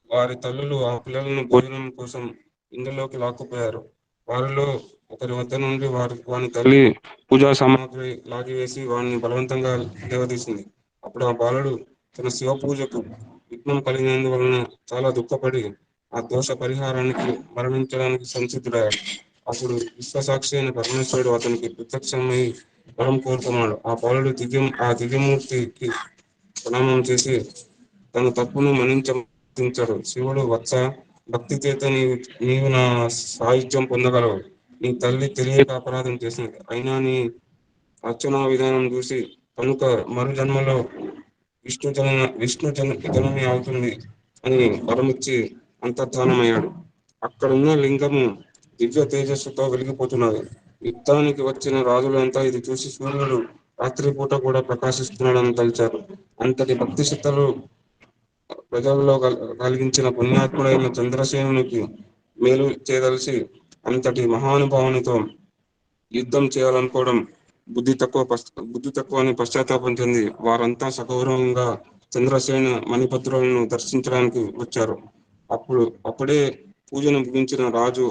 వారి తల్లులు ఆ పిల్లలను భోజనం కోసం ఇందులోకి లాక్కుపోయారు. వారిలో ఒకరి వద్ద నుండి వాని తల్లి పూజా సామాగ్రి లాగివేసి వారిని బలవంతంగా లేవదీసింది. అప్పుడు ఆ బాలుడు తన శివ పూజకు విఘ్నం కలిగినందువలన చాలా దుఃఖపడి ఆ దోష పరిహారానికి మరణించడానికి సంసిద్ధుడయ్యాడు. అప్పుడు విశ్వసాక్షి అయిన పరమేశ్వరుడు అతనికి ప్రత్యక్షమై వరం కోరుకున్నాడు. ఆ బాలుడు దివ్యమూర్తికి ప్రణామం చేసి తన తప్పును మన్నించాడు. శివుడు, వత్స, భక్తి చేత నీవు నా సాయుధ్యం పొందగలవు. నీ తల్లి తెలియక అపరాధం చేసింది. అయినా నీ అర్చనా విధానం చూసి కనుక మరు జన్మలో జనని అవుతుంది అని వరమిచ్చి అంతర్ధానమయ్యాడు. అక్కడున్న లింగము దివ్య తేజస్సుతో వెలిగిపోతున్నది. యుద్ధానికి వచ్చిన రాజులంతా ఇది చూసి సూర్యుడు రాత్రిపూట కూడా ప్రకాశిస్తున్నాడని తలిచారు. అంతటి భక్తి శ్రద్ధలు ప్రజల్లో కలిగించిన పుణ్యాత్ముడైన చంద్రసేనునికి మేలు చేయదలిసి అంతటి మహానుభావునితో యుద్ధం చేయాలనుకోవడం బుద్ధి తక్కువ అని పశ్చాత్తాపం చెంది వారంతా సగౌరవంగా చంద్రసేన మణిభద్రులను దర్శించడానికి వచ్చారు. అప్పుడే పూజను ముగించిన రాజు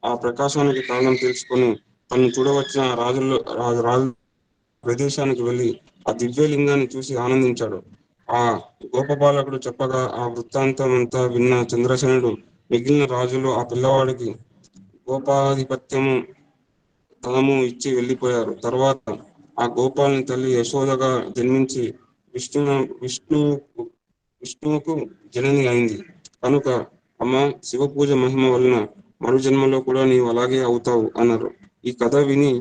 ఆ ప్రకాశానికి కారణం తెలుసుకొని తను చూడవచ్చిన రాజు ప్రదేశానికి వెళ్ళి ఆ దివ్యలింగాన్ని చూసి ఆనందించాడు. ఆ గోపబాలకుడు చెప్పగా ఆ వృత్తాంతం అంతా విన్న చంద్రసేనుడు మిగిలిన రాజులు ఆ పిల్లవాడికి గోపాధిపత్యము ధనము ఇచ్చి వెళ్ళిపోయారు. తర్వాత ఆ గోపాలని తల్లి యశోదగా జన్మించి విష్ణు విష్ణు విష్ణువుకు జనని అయింది. కనుక అమ్మ, శివ పూజ మహిమ వలన మరు జన్మలో కూడా నీవు అలాగే అవుతావు అన్నారు. ఈ కథ విని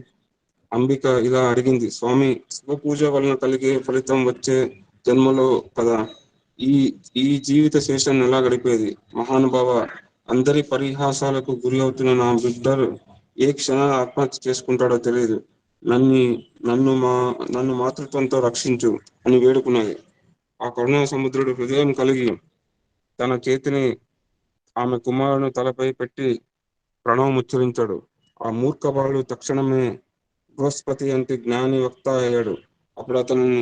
అంబిక ఇలా అడిగింది, స్వామి, శివ పూజ వలన కలిగే ఫలితం వచ్చే జన్మలో కదా ఈ ఈ జీవిత శేషాన్ని ఎలా గడిపేది? మహానుభావ, అందరి పరిహాసాలకు గురి అవుతున్న నా బిడ్డలు ఏ క్షణాన్ని ఆత్మహత్య చేసుకుంటాడో తెలియదు. నన్ను నన్ను మాతృత్వంతో రక్షించు అని వేడుకున్నది. ఆ కరుణా సముద్రుడు హృదయం కలిగి తన చేతిని ఆమె కుమారుని తలపై పెట్టి ప్రణవం ఉచ్చరించాడు. ఆ మూర్ఖ బాలుడు తక్షణమే బృహస్పతి అంటే జ్ఞాని వక్త అయ్యాడు. అప్పుడు అతనిని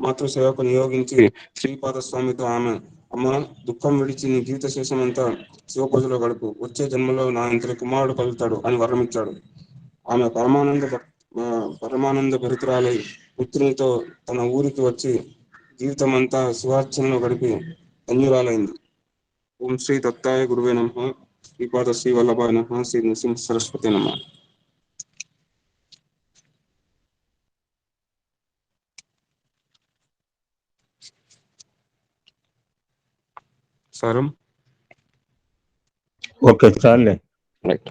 మాతృసేవకు నియోగించి శ్రీపాద స్వామితో ఆమె, అమ్మ, దుఃఖం విడిచి నీ జీవిత శేషమంతా శివపూజలో గడుపు. వచ్చే జన్మలో నా ఇంతటి కుమారుడు కలుగుతాడు అని వరమిచ్చాడు. ఆమె పరమానంద భరితురాలై పుత్రునితో తన ఊరికి వచ్చి జీవితం అంతా శివార్చనలో గడిపి ధన్యురాలైంది. ఓం శ్రీ దత్తాయ గురువే నమః. శ్రీపాద శ్రీ వల్లభాయ నమః. శ్రీ నృసింహ సరస్వతి నమః. సారం ఓకే, చాలే. రైట్.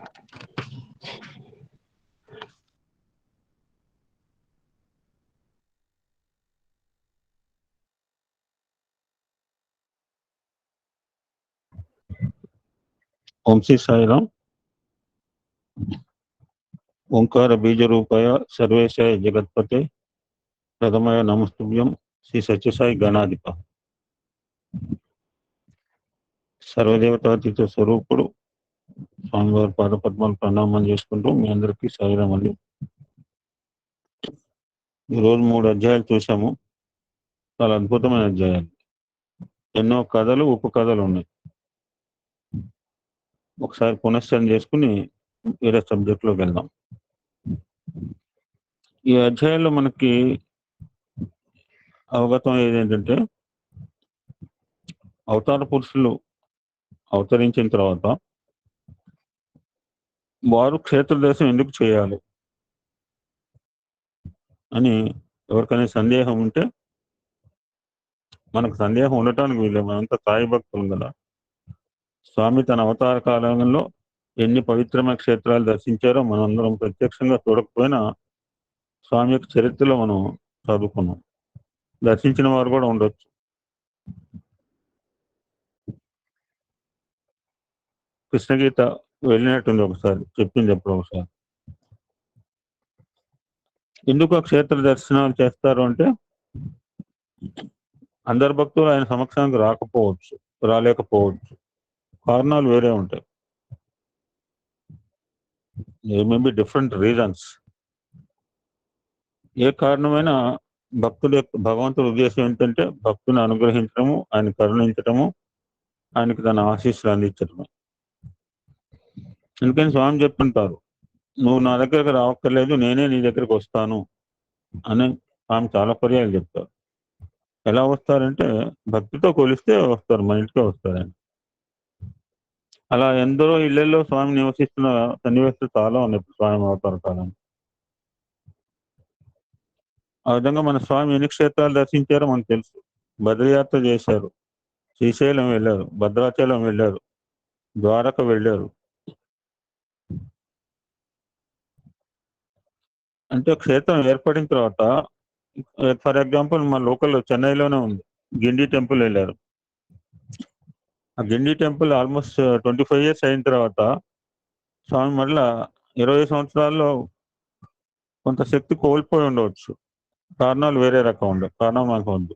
ఓం శ్రీ సాయిరాం. ఓంకార బీజరూపాయ సర్వేశాయ జగత్పతే ప్రథమాయ నమస్తుభ్యం శ్రీ సత్యసాయి గణాధిప. సర్వదేవతాతీత స్వరూపుడు స్వామివారి పాదపద్మాలు ప్రణామం చేసుకుంటూ మీ అందరికీ సాయిరాం అండి. ఈరోజు 3 అధ్యాయాలు చూసాము. చాలా అద్భుతమైన అధ్యాయాలు. ఎన్నో కథలు, ఉపకథలు ఉన్నాయి. ఒకసారి పునశ్చరణ చేసుకుని వేరే సబ్జెక్ట్లోకి వెళ్దాం. ఈ అధ్యాయంలో మనకి అవగతం ఏదేంటంటే, అవతార పురుషులు అవతరించిన తర్వాత వారు క్షేత్ర దర్శనం ఎందుకు చేయాలి అని ఎవరికైనా సందేహం ఉంటే, మనకు సందేహం ఉండటానికి వీలు, మనంతా సాయి భక్తులు కదా. స్వామి తన అవతార కాలంలో ఎన్ని పవిత్రమైన క్షేత్రాలు దర్శించారో మనందరం ప్రత్యక్షంగా చూడకపోయినా స్వామి యొక్క చరిత్రలో మనం చదువుకున్నాం. దర్శించిన వారు కూడా ఉండొచ్చు. కృష్ణగీత వెళ్ళినట్టుంది ఒకసారి, చెప్పింది ఎప్పుడు ఒకసారి. ఎందుకు ఆ క్షేత్ర దర్శనాలు చేస్తారు అంటే, అందరు భక్తులు ఆయన సమక్షానికి రాలేకపోవచ్చు, కారణాలు వేరే ఉంటాయి. ఏ మే బి డిఫరెంట్ రీజన్స్. ఏ కారణమైనా భక్తుల యొక్క భగవంతుడి ఉద్దేశం ఏంటంటే భక్తుని అనుగ్రహించడము, ఆయన కరుణించడము, ఆయనకి తన ఆశీస్సులు అందించడము. అందుకని స్వామి చెప్తుంటారు, నువ్వు నా దగ్గరకు రావక్కర్లేదు, నేనే నీ దగ్గరికి వస్తాను అని స్వామి చాలా పర్యాలు చెప్తారు. ఎలా వస్తారంటే భక్తితో కొలిస్తే వస్తారు, మన ఇంటికే వస్తారు ఆయన. అలా ఎందరో ఇళ్లలో స్వామి నివసిస్తున్న సన్నివేశాలు చాలా ఉన్నాయి స్వామి అవతార కాలం. ఆ విధంగా మన స్వామి ఎన్ని క్షేత్రాలు దర్శించారో మనకు తెలుసు. బద్రయాత్ర చేశారు, శ్రీశైలం వెళ్ళారు, భద్రాచలం వెళ్ళారు, ద్వారక వెళ్ళారు. అంటే క్షేత్రం ఏర్పడిన తర్వాత, ఫర్ ఎగ్జాంపుల్ మా లోకల్ చెన్నైలోనే ఉంది, గిండి టెంపుల్ వెళ్ళారు. ఆ గిండి టెంపుల్ ఆల్మోస్ట్ 25 years అయిన తర్వాత స్వామి మళ్ళా 20 సంవత్సరాల్లో కొంత శక్తి కోల్పోయి ఉండవచ్చు, కారణాలు వేరే రకం ఉండవు, కారణం మనకు ఉంది.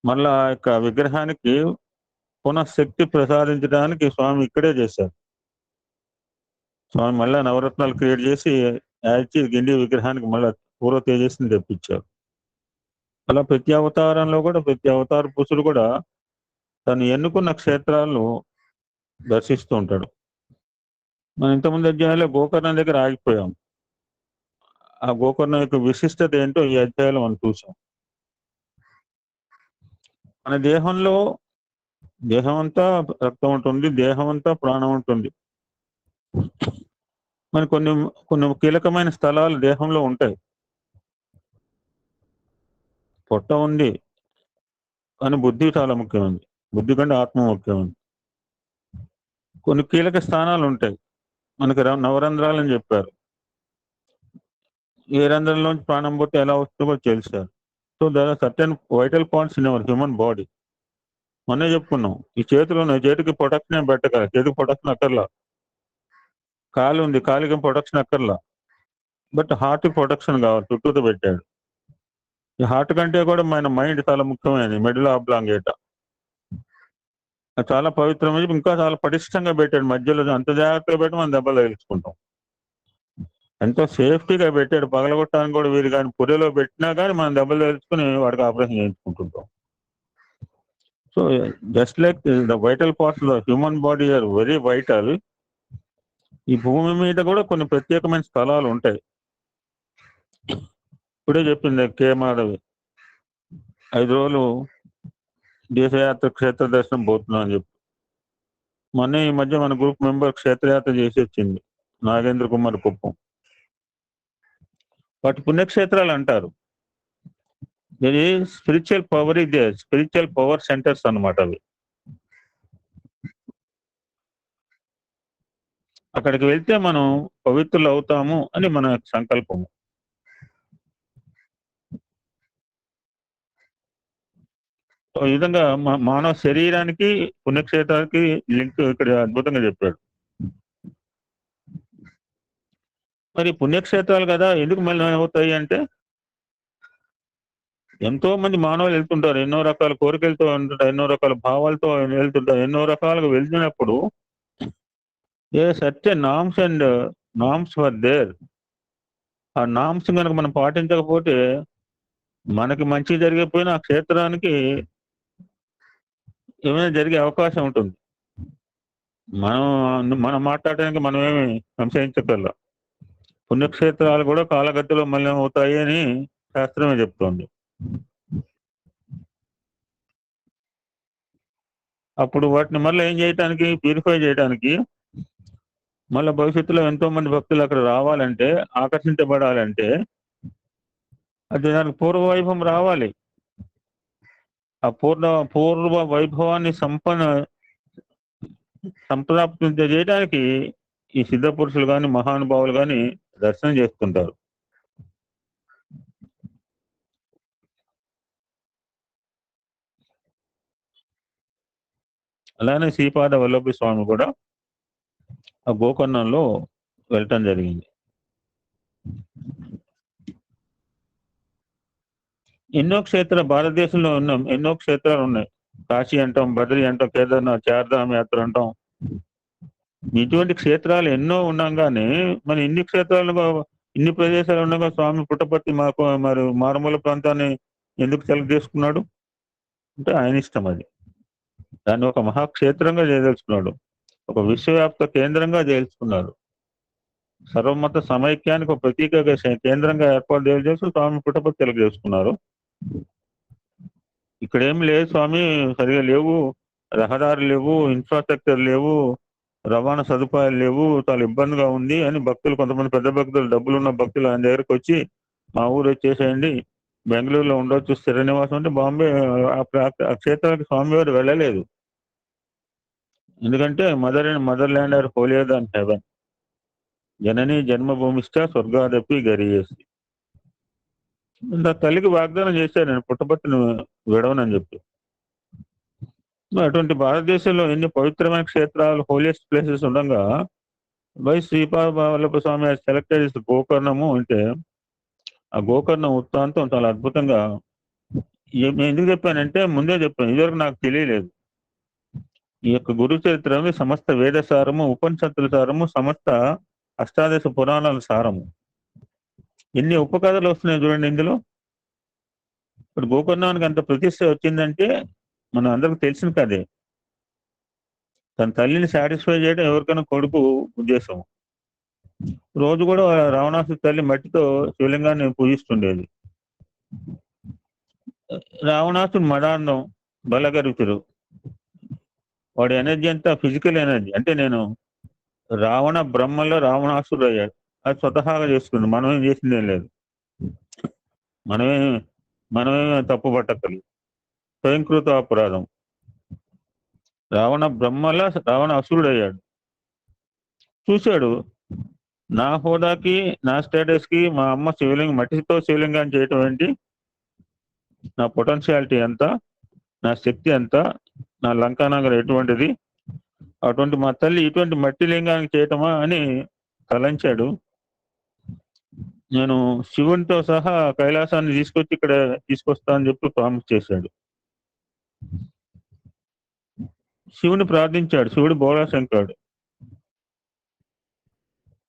మళ్ళా ఆ యొక్క విగ్రహానికి పునఃశక్తి ప్రసాదించడానికి స్వామి ఇక్కడే చేశారు. స్వామి మళ్ళా నవరత్నాలు క్రియేట్ చేసి యాచి గిండి విగ్రహానికి మళ్ళా పూర్వ తేజస్సుని తెప్పించారు. అలా ప్రతి అవతారంలో కూడా, ప్రతి అవతార పురుషుడు కూడా తను ఎన్నుకున్న క్షేత్రాలను దర్శిస్తూ ఉంటాడు. మనం ఇంతకుముందు అధ్యాయంలో గోకర్ణం దగ్గర ఆగిపోయాం. ఆ గోకర్ణం యొక్క విశిష్టత ఏంటో ఈ అధ్యాయంలో మనం చూసాం. మన దేహంలో దేహం అంతా రక్తం ఉంటుంది, దేహం అంతా ప్రాణం ఉంటుంది. మరి కొన్ని కొన్ని కీలకమైన స్థలాలు దేహంలో ఉంటాయి. పొట్ట ఉంది కానీ బుద్ధి చాలా ముఖ్యమైనది, బుద్ధి కంటే ఆత్మ ముఖ్యమైనది. కొన్ని కీలక స్థానాలు ఉంటాయి, మనకి నవరంధ్రాలని చెప్పారు. ఏ రంధ్రంలోంచి ప్రాణం పోతే ఎలా వస్తుందో తెలుసారు. So there are certain vital points in our human body. మొన్నే చెప్పుకున్నాం, ఈ చేతిలో చేతికి ప్రొటెక్షన్ పెట్టగల, చేతికి ప్రొటెక్షన్ అక్కర్లా. కాలు ఉంది, కాలికి ప్రొటెక్షన్ అక్కర్లా. బట్ హార్ట్ ప్రొటెక్షన్ కావాలి, చుట్టూతో పెట్టాడు. ఈ హార్ట్ కంటే కూడా మన మైండ్ చాలా ముఖ్యమైనది, మెడులా ఆబ్లాంగేటా. అది చాలా పవిత్రమైన, ఇంకా చాలా పటిష్టంగా పెట్టాడు. మధ్యలో అంత జాగ్రత్తగా పెట్టి మనం దెబ్బలు తగిలించుకుంటాం. ఎంతో సేఫ్టీగా పెట్టాడు, పగలగొట్టడానికి కూడా వీరు కానీ పుర్రెలో పెట్టినా కానీ మనం దెబ్బలు తగిలించుకుని వాడికి ఆపరేషన్ చేయించుకుంటుంటాం. So just like the vital parts of human body are very vital. ఈ భూమి మీద కూడా కొన్ని ప్రత్యేకమైన స్థలాలు ఉంటాయి. ఇప్పుడే చెప్పింది కే మాధవి, 5 రోజులు దేశయాత్ర క్షేత్ర దర్శనం పోతున్నాం అని చెప్పి. మొన్న ఈ మధ్య మన గ్రూప్ మెంబర్ క్షేత్రయాత్ర చేసి వచ్చింది, నాగేంద్ర కుమార్ కుప్పం. వాటి పుణ్యక్షేత్రాలు అంటారు. ఇది స్పిరిచువల్ పవర్, ఇది స్పిరిచువల్ పవర్ సెంటర్స్ అన్నమాట అవి. అక్కడికి వెళ్తే మనం పవిత్రులు అవుతాము అని మన సంకల్పము. ఈ విధంగా మానవ శరీరానికి పుణ్యక్షేత్రానికి లింక్ ఇక్కడ అద్భుతంగా చెప్పాడు. మరి పుణ్యక్షేత్రాలు కదా, ఎందుకు మళ్ళీ అవుతాయి అంటే, ఎంతో మంది మానవులు వెళ్తుంటారు, ఎన్నో రకాల కోరికలతో వెళ్తుంటారు, ఎన్నో రకాల భావాలతో వెళ్తుంటారు. ఎన్నో రకాలుగా వెళ్తున్నప్పుడు a certain norms and norms for their. ఆ నామ్స్ కనుక మనం పాటించకపోతే మనకి మంచి జరిగిపోయినా ఆ క్షేత్రానికి ఏమైనా జరిగే అవకాశం ఉంటుంది. మనం మాట్లాడడానికి మనమేమి సంశయించగల. పుణ్యక్షేత్రాలు కూడా కాలగతిలో మళ్ళీ అవుతాయి అని శాస్త్రమే చెప్తోంది. అప్పుడు వాటిని మళ్ళీ ఏం చేయటానికి, ప్యూరిఫై చేయడానికి మళ్ళీ భవిష్యత్తులో ఎంతో మంది భక్తులు అక్కడ రావాలంటే, ఆకర్షించబడాలంటే అది దానికి పూర్వ వైభవం రావాలి. ఆ పూర్వ వైభవాన్ని సంప్రాప్తించజేయడానికి ఈ సిద్ధ పురుషులు కానీ, మహానుభావులు కానీ దర్శనం చేసుకుంటారు. అలానే శ్రీపాద వల్లభ స్వామి కూడా ఆ గోకర్ణంలో వెళ్ళటం జరిగింది. భారతదేశంలో ఉన్న ఎన్నో క్షేత్రాలు ఉన్నాయి. కాశీ అంటాం, బద్రీ అంటాం, కేదార్నాథ్, చార్ధామ్ యాత్ర అంటాం. ఇటువంటి క్షేత్రాలు ఎన్నో ఉండగానే మరి ఇన్ని ప్రదేశాలు ఉండగా స్వామి పుట్టపర్తి మరి మారుమూల ప్రాంతాన్ని ఎందుకు సెలెక్ట్ చేసుకున్నాడు అంటే ఆయన ఇష్టం. అది దాన్ని ఒక మహాక్షేత్రంగా చేయదలుచుకున్నాడు, ఒక విశ్వవ్యాప్త కేంద్రంగా చేయదలుచుకున్నాడు. సర్వమత సమైక్యానికి ఒక ప్రతీక కేంద్రంగా ఏర్పాటు చేసి స్వామి పుట్టపర్తి సెలెక్ట్ చేసుకున్నారు. ఇక్కడేం లేదు స్వామి, సరిగా లేవు, రహదారులు లేవు, ఇన్ఫ్రాస్ట్రక్చర్ లేవు, రవాణా సదుపాయాలు లేవు, చాలా ఇబ్బందిగా ఉంది అని భక్తులు, కొంతమంది పెద్ద భక్తులు, డబ్బులున్న భక్తులు ఆయన దగ్గరకు వచ్చి మా ఊరు వచ్చేసేయండి, బెంగళూరులో ఉండొచ్చు స్థిర నివాసం అంటే బాంబే ఆ క్షేత్రానికి స్వామివారు వెళ్ళలేదు. ఎందుకంటే mother land are holier than heaven, జనని జన్మభూమిష్ట స్వర్గాదపి గరియేసి. తల్లికి వాగ్దానం చేశారు, నేను పుట్టపర్తిని విడవనని చెప్పి. అటువంటి భారతదేశంలో ఎన్ని పవిత్రమైన క్షేత్రాలు, హోలియస్ట్ ప్లేసెస్ ఉండగా శ్రీపాద వల్లభ స్వామి సెలెక్టెడ్ చేసిన గోకర్ణము అంటే, ఆ గోకర్ణం వృత్తాంతం చాలా అద్భుతంగా. ఎందుకు చెప్పానంటే ముందే చెప్పాను, ఇదివరకు నాకు తెలియలేదు. ఈ యొక్క గురు చరిత్రని సమస్త వేదసారము, ఉపనిషత్తుల సారము, సమస్త అష్టాదశ పురాణాల సారము. ఎన్ని ఉపకథలు వస్తున్నాయి చూడండి ఇందులో. ఇప్పుడు గోకర్ణానికి అంత ప్రతిష్ట వచ్చిందంటే మన అందరికి తెలిసిన కదే. తన తల్లిని సాటిస్ఫై చేయడం ఎవరికైనా కొడుకు ఉద్దేశం. రోజు కూడా రావణాసుడి తల్లి మట్టితో శివలింగాన్ని పూజిస్తుండేది. రావణాసుడు మదాండం, బలగరుచుడు, వాడి ఎనర్జీ అంతా ఫిజికల్ ఎనర్జీ. అంటే నేను రావణ బ్రహ్మలో రావణాసుడు అయ్యాడు, అది స్వతహాగా చేసుకుంది, మనమేం చేసిందేం లేదు, మనమే తప్పు పట్టక్కర్లేదు, స్వయంకృత అపరాధం. రావణ బ్రహ్మల రావణ అసురుడు అయ్యాడు. చూశాడు, నా హోదాకి, నా స్టేటస్ కి మా అమ్మ మట్టితో శివలింగాన్ని చేయటం ఏంటి, నా పొటెన్షియాలిటీ ఎంత, నా శక్తి ఎంత, నా లంకానగర్ ఎటువంటిది, అటువంటి మా తల్లి ఇటువంటి మట్టి లింగానికి చేయటమా అని తలంచాడు. నేను శివునితో సహా కైలాసాన్ని తీసుకొచ్చి ఇక్కడ తీసుకొస్తా అని చెప్పి ప్రామిస్ చేశాడు. శివుని ప్రార్థించాడు. శివుడు బోళాశంకరుడు,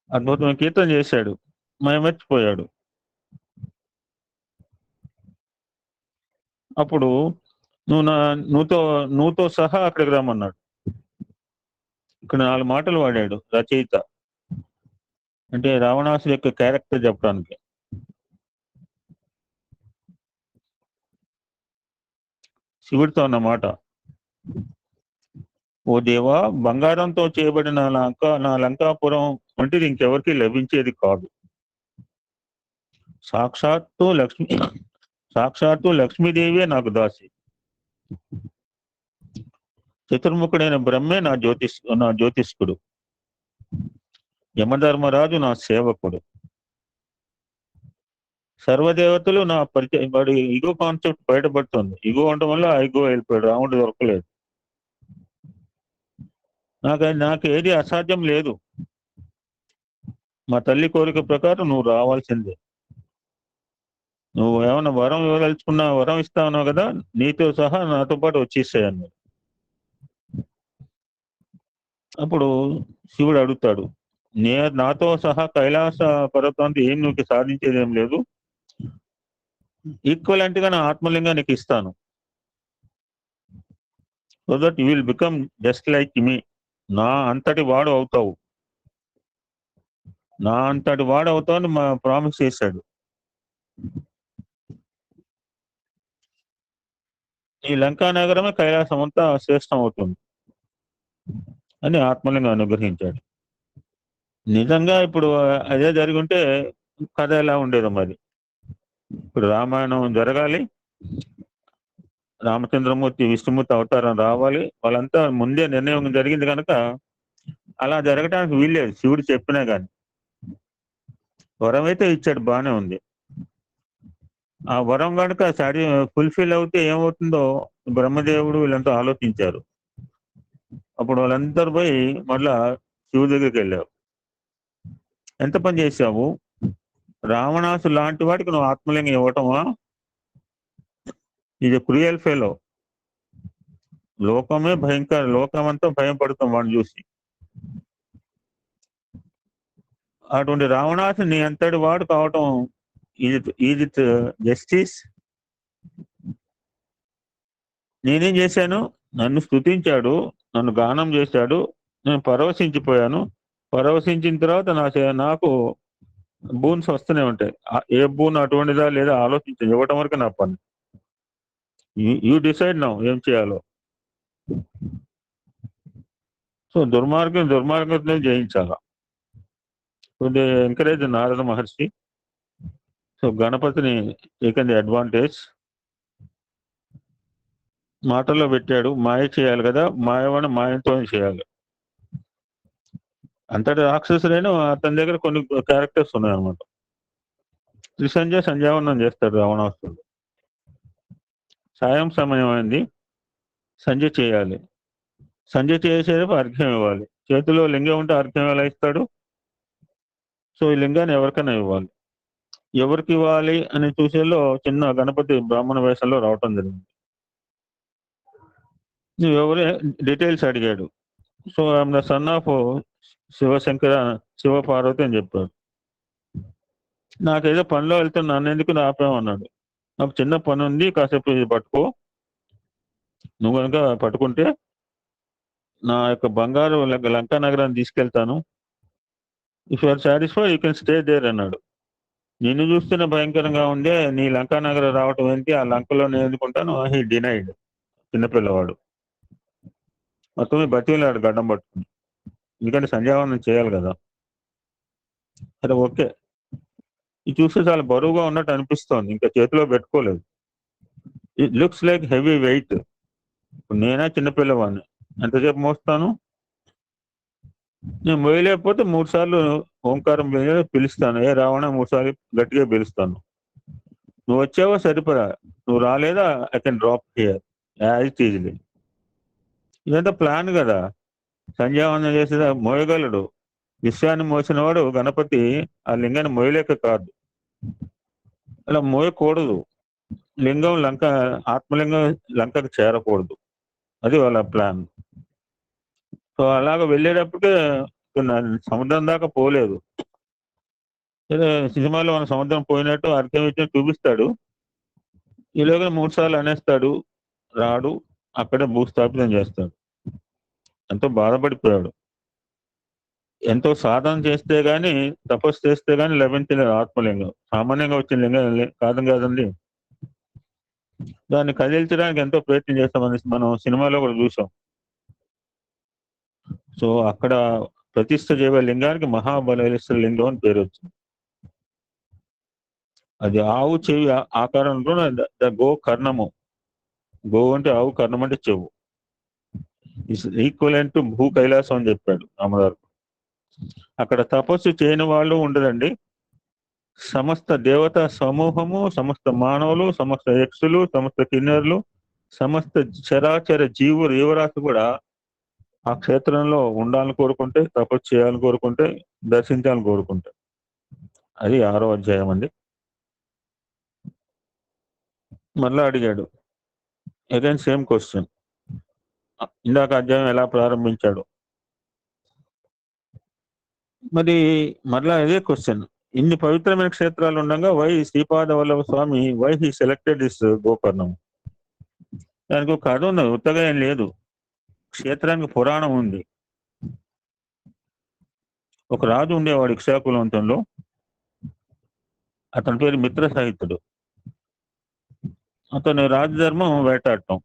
అద్భుతమైన కీర్తన చేశాడు, మయమర్చిపోయాడు. అప్పుడు నువ్వుతో సహా అక్కడికి రమ్మన్నాడు. ఇక్కడ 4 మాటలు వాడాడు రచయిత, అంటే రావణాసుడి యొక్క క్యారెక్టర్ చెప్పడానికి. శివుడితో అన్నమాట, ఓ దేవా, బంగారంతో చేయబడిన నా లంకాపురం వంటిది ఇంకెవరికి లభించేది కాదు. సాక్షాత్తు లక్ష్మీదేవియే నాకు దాసి, చతుర్ముఖుడైన బ్రహ్మే నా జ్యోతిష్కుడు, యమధర్మరాజు నా సేవకుడు, సర్వదేవతలు నా పరిచయం. వాడి ఈగో కాన్సెప్ట్ బయటపడుతుంది. ఈగో ఉండడం వల్ల ఈగో వెళ్ళిపోయాడు, రాముడు దొరకలేదు. నాకు ఏది అసాధ్యం లేదు, మా తల్లి కోరిక ప్రకారం నువ్వు రావాల్సిందే. నువ్వు ఏమైనా వరం ఇవ్వదలుచుకున్నా వరం ఇస్తావు కదా, నీతో సహా నాతో పాటు వచ్చేసాయని. అప్పుడు శివుడు అడుగుతాడు, నాతో సహా కైలాస పర్వతాన్ని ఏం నువ్వు సాధించేది ఏం లేదు, ఈక్వలెంట్ గా నా ఆత్మలింగా నీకు ఇస్తాను, so that you will become just like me. నా అంతటి వాడు అవుతావు అని ప్రామిస్ చేశాడు. ఈ లంకా నగరమే కైలాసం అంతా శ్రేష్టం అవుతుంది అని ఆత్మలింగం అనుగ్రహించాడు. నిజంగా ఇప్పుడు అదే జరిగి ఉంటే కథ ఎలా ఉండేదో మరి. ఇప్పుడు రామాయణం జరగాలి, రామచంద్రమూర్తి విష్ణుమూర్తి అవతారం రావాలి, వాళ్ళంతా ముందే నిర్ణయం జరిగింది కనుక అలా జరగటానికి వీల్లేదు. శివుడు చెప్పినా కానీ వరం అయితే ఇచ్చాడు, బాగానే ఉంది. ఆ వరం కనుక ఫుల్ఫిల్ అవుతే ఏమవుతుందో బ్రహ్మదేవుడు వీళ్ళంతా ఆలోచించారు. అప్పుడు వాళ్ళందరూ పోయి మళ్ళా శివుడి దగ్గరికి వెళ్ళారు. ఎంత పని చేశావు, రావణాసు లాంటి వాడికి నువ్వు ఆత్మలింగం ఇవ్వటమా? ఇది క్రూయల్ ఫెలో, లోకమే భయంకర, లోకమంతా భయం పడుతాం వాడిని చూసి. అటువంటి రావణాసు నీ అంతటి వాడు కావటం ఇది జస్టిస్? నేనేం చేశాను? నన్ను స్తుతించాడు, నన్ను గానం చేశాడు, నేను పరవశించిపోయాను. పరవశించిన తర్వాత నాకు బూన్స్ వస్తూనే ఉంటాయి. ఏ బూన్ అటువంటిదా లేదా ఆలోచించి ఇవ్వటం వరకు నా పని. యూ డిసైడ్ నౌ ఏం చేయాలో. సో దుర్మార్గంతో జయించాల. So they encourage Narada Maharshi. So గణపతిని టేకన్ ది అడ్వాంటేజ్, మాటల్లో పెట్టాడు. మాయ చేయాలి కదా, మాయవాడిని మాయంతో చేయాలి. అంతటి రాక్షసుడైన అతని దగ్గర కొన్ని క్యారెక్టర్స్ ఉన్నాయన్నమాట. సంధ్యావనం చేస్తాడు రావణాసురుడు. సాయం సమయం అయింది, సంధ్య చేయాలి. సంధ్య చేసేటప్పుడు అర్ఘ్యం ఇవ్వాలి. చేతిలో లింగం ఉంటే అర్ఘ్యం ఎలా ఇస్తాడు? సో ఈ లింగాన్ని ఎవరికైనా ఇవ్వాలి. ఎవరికి ఇవ్వాలి అని చూసేలో చిన్న గణపతి బ్రాహ్మణ వేషంలో రావటం జరిగింది. ఎవరే డీటెయిల్స్ అడిగాడు. So I'm the son of Shivashankara, Shiva Parvati అని చెప్పాడు. నాకేదో పనిలో వెళ్తే నన్ను ఎందుకు ఆపామన్నాడు. నాకు చిన్న పని ఉంది, కాసేపు ఇది పట్టుకో. నువ్వు కనుక పట్టుకుంటే నా యొక్క బంగారు లంకా నగరాన్ని తీసుకెళ్తాను. If you're satisfy you can stay there అన్నాడు. నిన్ను చూస్తూనే భయంకరంగా ఉందే, నీ లంకా నగరం రావటం ఏంటి, ఆ లంకలో నేను ఎందుకుంటాను? He denied. చిన్నపిల్లవాడు మొత్తం బతిలాడు గడ్డం పట్టుకుని, ఎందుకంటే సంధ్యావనం చేయాలి కదా. సరే ఓకే. ఇది చూస్తే చాలా బరువుగా ఉన్నట్టు అనిపిస్తోంది, ఇంకా చేతిలో పెట్టుకోలేదు. It looks like heavy weight. ఇప్పుడు నేనా చిన్నపిల్లవాడిని, ఎంతసేపు మోస్తాను? నేను మోయలేకపోతే 3 సార్లు ఓంకారం పిలుస్తాను. ఏ రావణ 3 సార్లు గట్టిగా పిలుస్తాను. నువ్వు వచ్చావో సరిపడా, నువ్వు రాలేదా I can drop here as easily. ఇదంతా ప్లాన్ కదా. సంధ్యావందనం చేసేదా మోయగలడు. విశ్వాన్ని మోసినవాడు గణపతి ఆ లింగాన్ని మోయలేక కాదు, అలా మోయకూడదు. లింగం ఆత్మలింగం లంకకు చేరకూడదు, అది వాళ్ళ ప్లాన్. సో అలాగ వెళ్ళేటప్పటికే సముద్రం దాకా పోలేదు. సినిమాలో మన సముద్రం పోయినట్టు అర్థం ఇచ్చి చూపిస్తాడు. ఈలోగా 3 సార్లు అనేస్తాడు, రాడు. అక్కడే భూస్థాపితం చేస్తాడు. ఎంతో బాధపడిపోయాడు. ఎంతో సాధన చేస్తే గాని, తపస్సు చేస్తే గాని లభించలేదు ఆత్మలింగం. సామాన్యంగా వచ్చిన లింగం కాదండి. దాన్ని కదిలించడానికి ఎంతో ప్రయత్నం చేస్తామని మనం సినిమాలో కూడా చూసాం. సో అక్కడ ప్రతిష్ఠ చేయబడే లింగానికి మహాబలేశ్వర లింగం అని పేరు వచ్చింది. అది ఆవు చెవి ఆకారంలో గో కర్ణము. గో అంటే ఆవు, కర్ణం అంటే చెవు. ఈక్వలెంట్ భూ కైలాసం అని చెప్పాడు అమ్మగారు. అక్కడ తపస్సు చేయని వాళ్ళు ఉండదండి. సమస్త దేవత సమూహము, సమస్త మానవులు, సమస్త యక్షులు, సమస్త కిన్నెరులు, సమస్త చరాచర జీవరాశి కూడా ఆ క్షేత్రంలో ఉండాలని కోరుకుంటే, తపస్సు చేయాలని కోరుకుంటే, దర్శించాలని కోరుకుంటే. అది 6వ అధ్యాయం అండి. మళ్ళా అడిగాడు అగైన్ సేమ్ క్వశ్చన్. ఇందాక అధ్యాయం ఎలా ప్రారంభించాడు, మరి మరలా అదే క్వశ్చన్. ఇన్ని పవిత్రమైన క్షేత్రాలు ఉండగా why Shripada Vallabha Swami why he selected this Gokarnam? దానికి ఒక కథ ఉంది, ఉత్తగా ఏం లేదు. క్షేత్రానికి పురాణం ఉంది. ఒక రాజు ఉండేవాడు ఇక్షాకులంతంలో. అతని పేరు మిత్ర సాహిత్యుడు. అతను రాజధర్మం వేటాడటం.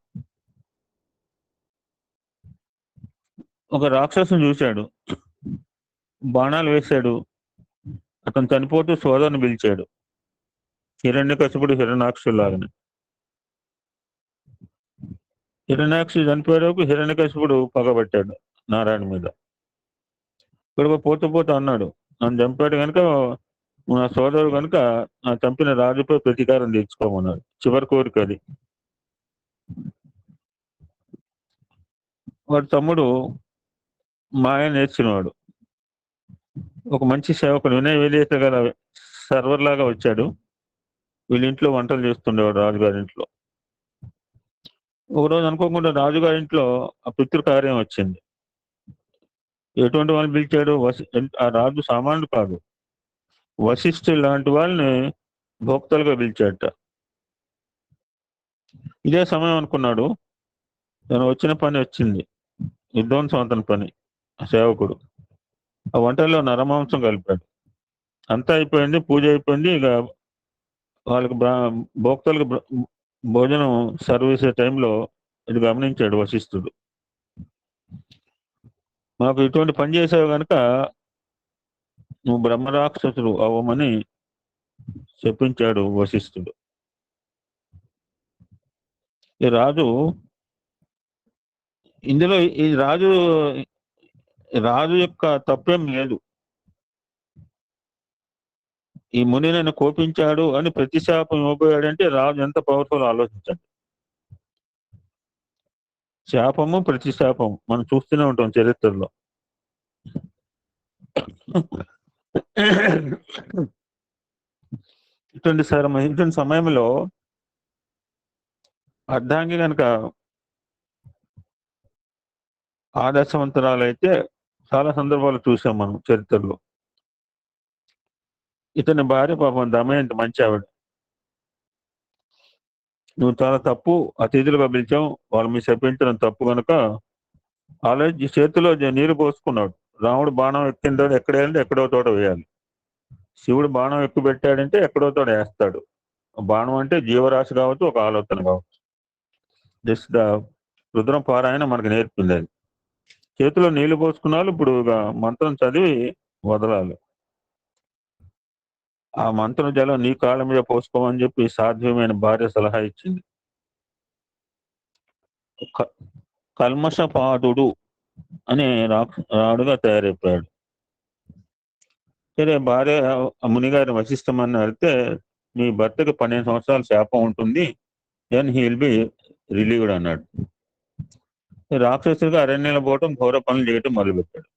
ఒక రాక్షసుని చూశాడు. బాణాలు వేశాడు. అతను చనిపోతూ సోదరుని పిలిచాడు, హిరణ్యకశిపుడు హిరణ్యాక్షులాగానే. హిరణ్యాక్షి చనిపోయేలోపు హిరణ్యకశిపుడు పగబట్టాడు నారాయణ మీద. ఇక్కడ పోతూ పోతూ అన్నాడు, నన్ను చంపాడు కనుక నా సోదరుడు కనుక నా చంపిన రాజుపై ప్రతీకారం తీర్చుకోమన్నాడు. చివరి కోరిక అది. వాడు తమ్ముడు మాయ నేర్చినవాడు, ఒక మంచి సేవకుడు, వినయ విధేయత గల సర్వర్ లాగా వచ్చాడు. వీళ్ళ ఇంట్లో వంటలు చేస్తుండేవాడు రాజుగారి ఇంట్లో. ఒకరోజు అనుకోకుండా రాజుగారి ఇంట్లో ఆ పితృకార్యం వచ్చింది. ఎటువంటి వాళ్ళని పిలిచాడు? ఆ రాజు సామాన్యుడు కాదు, వశిష్ఠుడు లాంటి వాళ్ళని భోక్తలుగా పిలిచాడట. ఇదే సమయం అనుకున్నాడు, తను వచ్చిన పని వచ్చింది, విధ్వంసం అతని పని. సేవకుడు ఆ వంటల్లో నరమాంసం కలిపాడు. అంతా అయిపోయింది, పూజ అయిపోయింది. ఇక వాళ్ళకి భోక్తలకు భోజనం సర్వ్ చేసే టైంలో ఇది గమనించాడు వశిష్ఠుడు. మాకు ఇటువంటి పని చేసావు కనుక నువ్వు బ్రహ్మరాక్షసుడు అవ్వమని చెప్పించాడు వశిష్ఠుడు. ఈ రాజు ఇందులో ఈ రాజు యొక్క తప్పేం లేదు. ఈ ముని నన్ను కోపించాడు అని ప్రతిశాపం ఇవ్వబోయాడంటే రాజు ఎంత పవర్ఫుల్ ఆలోచించండి. శాపము ప్రతిశాపం మనం చూస్తూనే ఉంటాం చరిత్రలో. ఇటువంటి సమయంలో అర్ధాంగి కనుక ఆదర్శవంతురాలైతే చాలా సందర్భాలు చూసాం మనం చరిత్రలో. ఇతని భార్య పాపం దమయంతి మంచి ఆవిడ. నువ్వు చాలా తప్పు అతిథులుగా పిలిచావు, వాళ్ళు మీ చెప్పించడం తప్పు కనుక ఆల్రెడీ చేతిలో నీరు పోసుకున్నాడు. రాముడు బాణం ఎక్కిన ఎక్కడ వేయాలంటే ఎక్కడో తోట వేయాలి. శివుడు బాణం ఎక్కువ పెట్టాడంటే ఎక్కడో తోట వేస్తాడు. బాణం అంటే జీవరాశి కావచ్చు, ఒక ఆలోచన కావచ్చు. జస్ట్ రుద్రం పారాయణ మనకు నేర్పింది అది. చేతిలో నీళ్లు పోసుకున్నాళ్ళు, ఇప్పుడు మంత్రం చదివి వదలాలి. ఆ మంత్రం జలం నీ కాళ్ళ మీద పోసుకోమని చెప్పి సాధ్యమైన భార్య సలహా ఇచ్చింది. కల్మషపాదుడు అనే రాడుగా తయారైపోయాడు. సరే, భార్య మునిగారిని వశిష్టమని అడిగితే నీ భర్తకి 12 సంవత్సరాల శాపం ఉంటుంది, then he will be relieved అన్నాడు. రాక్షసుడిగా అరణ్యాలు పోవటం, ఘోర పనులు చేయటం మొదలుపెట్టాడు.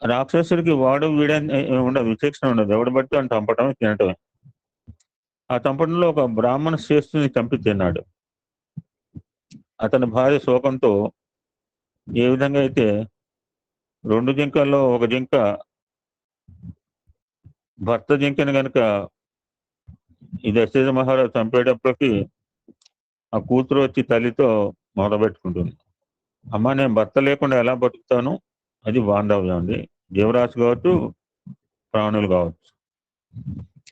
రాక్షసుడికి వాడు వీడని ఉండదు, విచక్షణ ఉండదు. ఎవడు బట్టి అని చంపటమే, తినటమే. ఆ చంపడంలో ఒక బ్రాహ్మణ శ్రేష్ఠుని చంపి తిన్నాడు. అతని భార్య శోకంతో ఏ విధంగా అయితే 2 జింకల్లో ఒక జింక భర్త జింకని కనుక ఈ దశరథ మహారాజు చంపేటప్పటికి ఆ కూతురు వచ్చి తల్లితో మొదలుపెట్టుకుంటుంది, అమ్మ నేను భర్త లేకుండా ఎలా బతుకుతాను, అది బాంధవ్యం అండి, జీవరాశి కావచ్చు, ప్రాణులు కావచ్చు.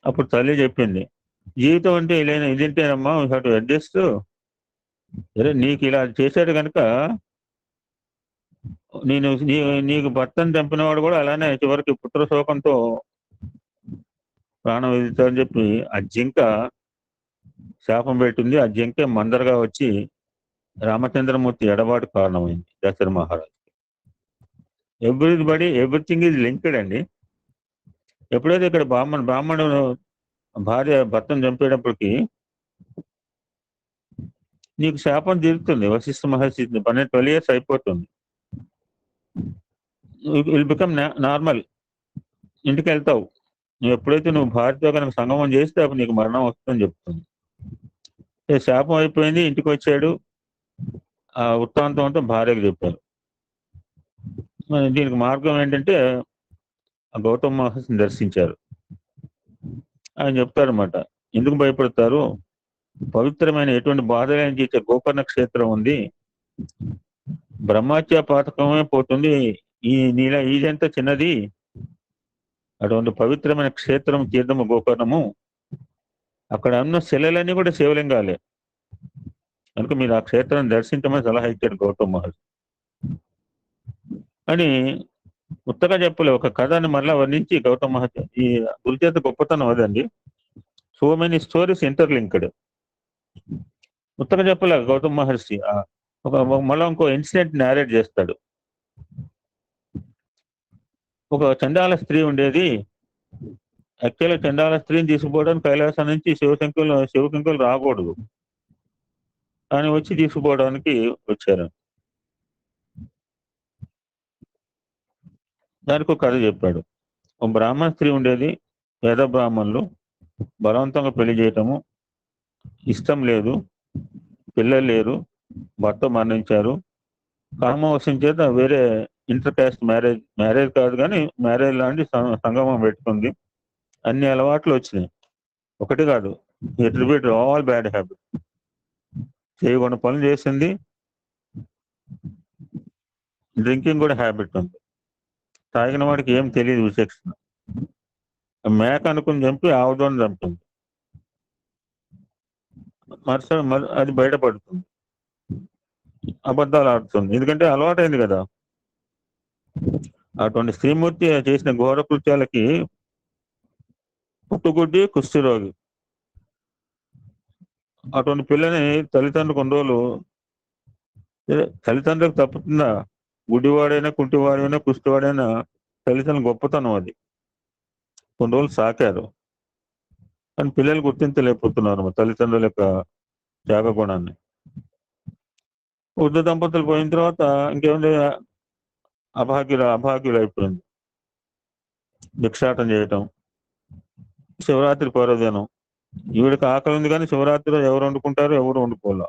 అప్పుడు తల్లి చెప్పింది, జీవితం అంటే ఇదేంటేనమ్మా, అటు అడ్జస్ట్. సరే, నీకు ఇలా చేశాడు కనుక నీకు భర్తను చంపినవాడు కూడా అలానే చివరికి పుత్ర శోకంతో ప్రాణం విధిస్తారని చెప్పి ఆ జింక శాపం పెట్టింది. ఆ జింకే మందరగా వచ్చి రామచంద్రమూర్తి ఎడబాటు కారణమైంది దశరథ మహారాజు. ఎవ్రీథింగ్ ఈజ్ లింక్డ్ అండి. ఎప్పుడైతే ఇక్కడ బ్రాహ్మణుడు భార్య భర్తను చంపేటప్పటికి నీకు శాపం తీరుతుంది. వశిష్ఠ మహర్షి 12 years అయిపోతుంది, విల్ బికమ్ నార్మల్, ఇంటికి వెళ్తావు. నువ్వు ఎప్పుడైతే నువ్వు భార్యతో కనుక సంగమం చేస్తే అప్పుడు నీకు మరణం వస్తుందని చెప్తుంది. శాపం అయిపోయింది, ఇంటికి వచ్చాడు. ఆ వృత్తాంతంతో భార్యకు చెప్పారు. దీనికి మార్గం ఏంటంటే గౌతమ మహర్షిని దర్శించారు. ఆయన చెప్తారన్నమాట, ఎందుకు భయపడతారు, పవిత్రమైన ఎటువంటి బాధలైన చేసే గోకర్ణ క్షేత్రం ఉంది, బ్రహ్మహత్య పాతకమే పోతుంది, ఇదంతా చిన్నది, అటువంటి పవిత్రమైన క్షేత్రం తీర్థము గోకర్ణము, అక్కడ ఉన్న శిలలన్నీ కూడా శివలింగాలే కనుక మీరు ఆ క్షేత్రాన్ని దర్శించమని సలహా ఇచ్చాడు గౌతమ మహర్షి. అని ఉత్తగా చెప్పలే, ఒక కథని మళ్ళా వర్ణించి గౌతమ మహర్షి, ఈ గురుచేత గొప్పతనం అదండి. So many stories interlinked. ఉత్తగా చెప్పలే గౌతమ మహర్షి మళ్ళీ ఇంకో ఇన్సిడెంట్ నేరేట్ చేస్తాడు. ఒక చండాల స్త్రీ ఉండేది. యాక్చువల్గా చండాల స్త్రీని తీసుకుపోవడానికి కైలాసం నుంచి శివకింకులు రాకూడదు, కానీ వచ్చి తీసుకుపోవడానికి వచ్చారు. దానికి ఒక కథ చెప్పాడు. ఒక బ్రాహ్మణ స్త్రీ ఉండేది. పేద బ్రాహ్మణులు బలవంతంగా పెళ్లి చేయటము ఇష్టం లేదు, పిల్లలు లేరు, భర్త మరణించారు. కామవశం చేత వేరే ఇంటర్ కాస్ట్ మ్యారేజ్ కాదు కానీ మ్యారేజ్ లాంటి సంగమం పెట్టుకుంది. అన్ని అలవాట్లు వచ్చినాయి. ఒకటి కాదు, it repeat all bad habit. చేయకుండా పనులు చేసింది. డ్రింకింగ్ కూడా హ్యాబిట్ ఉంది. తాగిన వాడికి ఏం తెలియదు విచక్షణ. మేక అనుకుని చంపి ఆవుదోని చంపింది. అది బయటపడుతుంది, అబద్ధాలు ఆడుతుంది, ఎందుకంటే అలవాటైంది కదా. అటువంటి శ్రీమూర్తి చేసిన ఘోర కృత్యాలకి పుట్టుగుడ్డి కుష్ఠరోగి. అటువంటి పిల్లని తల్లిదండ్రులు కొన్ని రోజులు, తల్లిదండ్రులకు తప్పుతుందా? గుడ్డివాడైనా కుంటివాడైనా కుష్టివాడైనా తల్లిదండ్రులు గొప్పతనం అది. కొన్ని రోజులు సాకారు, కానీ పిల్లలు గుర్తించలేకపోతున్నారు తల్లిదండ్రుల యొక్క త్యాగ గుణాన్ని. వృద్ధ దంపతులు పోయిన తర్వాత ఇంకేముంది, అభాగ్యులు అయిపోయింది. భిక్షాటం చేయటం, శివరాత్రి పర్వదినం. ఈవిడికి ఆకలి ఉంది కానీ శివరాత్రిలో ఎవరు వండుకుంటారు? ఎవరు వండుకోలే.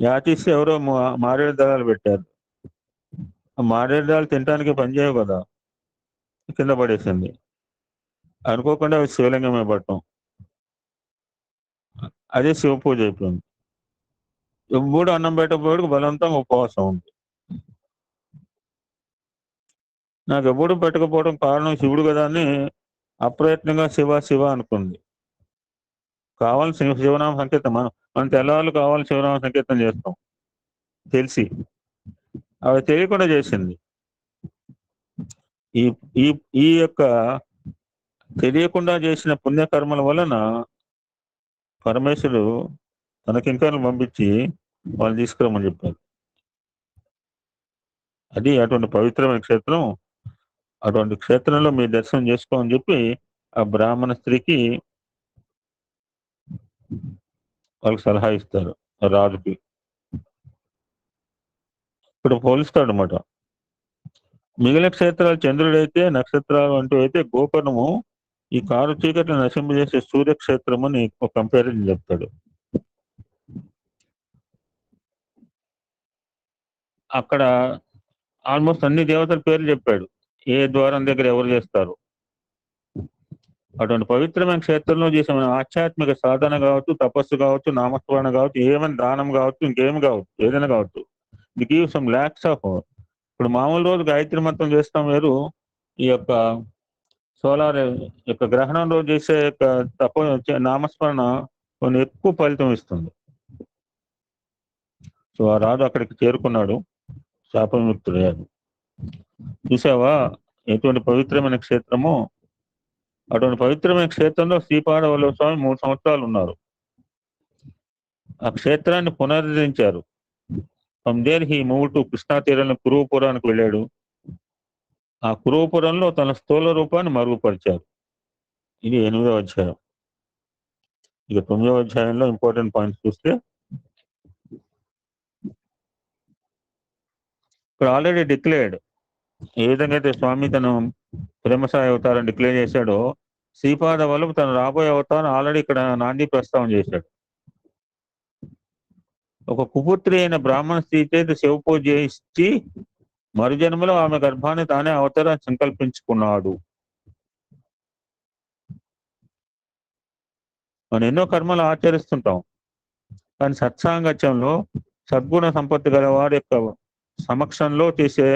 యాచిస్తే ఎవరో మారేడు దళాలు పెట్టారు. ఆ మారేడు దళాలు తినడానికి పనిచేయవు కదా, కింద పడేసింది. అనుకోకుండా అవి శివలింగమే పట్టడం. అదే శివ పూజ అయిపోయింది. ఎప్పుడు అన్నం పెట్టకపోయాడు, బలవంతంగా ఉపవాసం ఉంది. నాకు ఎప్పుడు పెట్టకపోవడం కారణం శివుడు కదా అని అప్రయత్నంగా శివ శివ అనుకుంది. కావాల్సిన శివనామ సంకీర్తన మన తెల్లవాళ్ళు కావాలని శివనామ సంకీర్తన చేస్తాం తెలిసి, అవి తెలియకుండా చేసింది. ఈ ఈ ఈ యొక్క తెలియకుండా చేసిన పుణ్యకర్మల వలన పరమేశ్వరుడు తన కింకర్లను పంపించి వాళ్ళు తీసుకురమ్మని చెప్పారు. అది అటువంటి పవిత్రమైన క్షేత్రం. అటువంటి క్షేత్రంలో మీరు దర్శనం చేసుకోమని చెప్పి ఆ బ్రాహ్మణ స్త్రీకి వాళ్ళకి సలహా ఇస్తారు రాజుకి. ఇక్కడ పోలుస్తాడు అన్నమాట. మిగిలిన క్షేత్రాలు చంద్రుడైతే, నక్షత్రాలు అంటూ అయితే గోకర్ణము ఈ కారు చీకట్లు నశింపజేసే సూర్యక్షేత్రం అని ఒక కంపారిజన్ చెప్తాడు. అక్కడ ఆల్మోస్ట్ అన్ని దేవతల పేర్లు చెప్పాడు, ఏ ద్వారం దగ్గర ఎవరు చేస్తారు. అటువంటి పవిత్రమైన క్షేత్రంలో చేసిన ఆధ్యాత్మిక సాధన కావచ్చు, తపస్సు కావచ్చు, నామస్మరణ కావచ్చు, ఏమైనా దానం కావచ్చు, ఇంకేం కావచ్చు, ఏదైనా కావచ్చు, it give some lakhs of. ఇప్పుడు మామూలు రోజు గాయత్రి మంత్రం చేస్తాం వేరు, ఈ యొక్క సోలార్ యొక్క గ్రహణం రోజు చేసే యొక్క నామస్మరణ కొన్ని ఎక్కువ ఫలితం ఇస్తుంది. సో ఆ రాజు అక్కడికి చేరుకున్నాడు, శాపవిముక్తుడయ్యాడు. చూసావా ఎటువంటి పవిత్రమైన క్షేత్రము. అటువంటి పవిత్రమైన క్షేత్రంలో శ్రీపాద వల్లభ స్వామి 3 సంవత్సరాలు ఉన్నారు. ఆ క్షేత్రాన్ని పునరుద్ధరించారు. From there he move to Krishna తీరంలో కురువపురానికి వెళ్ళాడు. ఆ కురువపురంలో తన స్థూల రూపాన్ని మరుగుపరిచారు. ఇది 8వ అధ్యాయం. ఇక 9వ అధ్యాయంలో ఇంపార్టెంట్ పాయింట్స్ చూస్తే, ఇక్కడ ఆల్రెడీ డిక్లేర్డ్, ఏ విధంగా అయితే స్వామి తను ప్రేమసాయి అవతారం డిక్లేర్ చేశాడో, శ్రీపాద వల్లభ తను రాబోయే అవతారం ఆల్రెడీ ఇక్కడ నాంది ప్రస్తావన చేశాడు. ఒక కుపుత్రి అయిన బ్రాహ్మణ స్త్రీ చేత శివ పూజ చేయించి మరుజన్మలో ఆమె గర్భాన్ని తానే అవతారం సంకల్పించుకున్నాడు. మనం ఎన్నో కర్మలు ఆచరిస్తుంటాం, కానీ సత్సాంగత్యంలో సద్గుణ సంపత్తి గల వారి యొక్క సమక్షంలో చేసే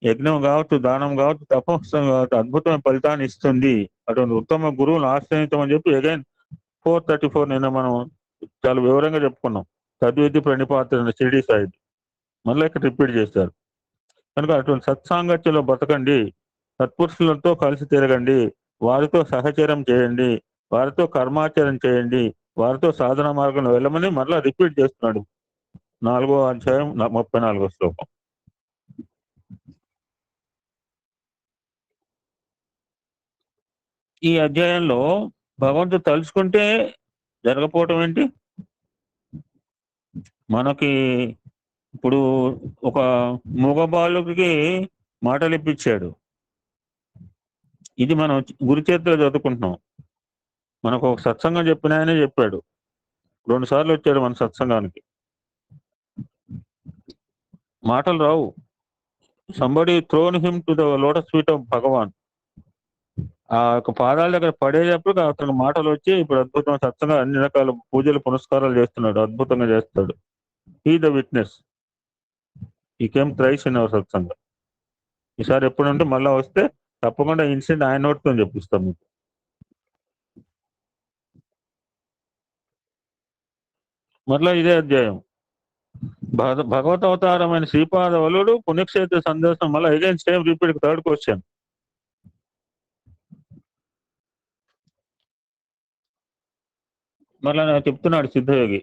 యజ్ఞం కావచ్చు, దానం కావచ్చు, తపస్సు కావచ్చు, అద్భుతమైన ఫలితాన్ని ఇస్తుంది. అటువంటి ఉత్తమ గురువులు ఆశ్రయించమని చెప్పి అగైన్ 434 నిన్న మనం చాలా వివరంగా చెప్పుకున్నాం. తద్విధి ప్రణిపాత్ర షిరిడి సాయి మళ్ళీ ఇక్కడ రిపీట్ చేశారు. కనుక అటువంటి సత్సాంగత్యంలో బతకండి, సత్పురుషులతో కలిసి తిరగండి, వారితో సహచరం చేయండి, వారితో కర్మాచరణ చేయండి, వారితో సాధన మార్గంలో వెళ్ళమని మరలా రిపీట్ చేస్తున్నాడు 4వ అధ్యాయం 34వ శ్లోకం. ఈ అధ్యాయంలో భగవంతుడు తలుచుకుంటే జరగపోవటం ఏంటి? మనకి ఇప్పుడు ఒక మూగ బాలుకి మాటలు ఇప్పించాడు, ఇది మనం గురు చేతిలో చదువుకుంటున్నాం. మనకు ఒక సత్సంగం చెప్పిన ఆయనే చెప్పాడు, 2 సార్లు వచ్చాడు మన సత్సంగానికి. మాటలు రావు. Somebody thrown him to the lotus feet of Bhagavan. ఆ యొక్క పాదాల దగ్గర పడేటప్పుడు అతనికి మాటలు వచ్చి ఇప్పుడు అద్భుతం సత్సంగా అన్ని రకాల పూజలు పునస్కారాలు చేస్తున్నాడు, అద్భుతంగా చేస్తాడు. హీ ద విట్నెస్, ఈ కేమ్ థ్రైస్ ఇన్ అవర్ సత్సంగం. ఈసారి ఎప్పుడంటే మళ్ళా వస్తే తప్పకుండా ఇన్సిడెంట్ ఆయన నోటితో చెప్పిస్తాం మీకు. మరలా ఇదే అధ్యాయం, భగవత్ అవతారమైన శ్రీపాద వలుడు పుణ్యక్షేత్ర సందేశం. మళ్ళీ again same repeat, 3rd question. మళ్ళా చెప్తున్నాడు సిద్ధయోగి,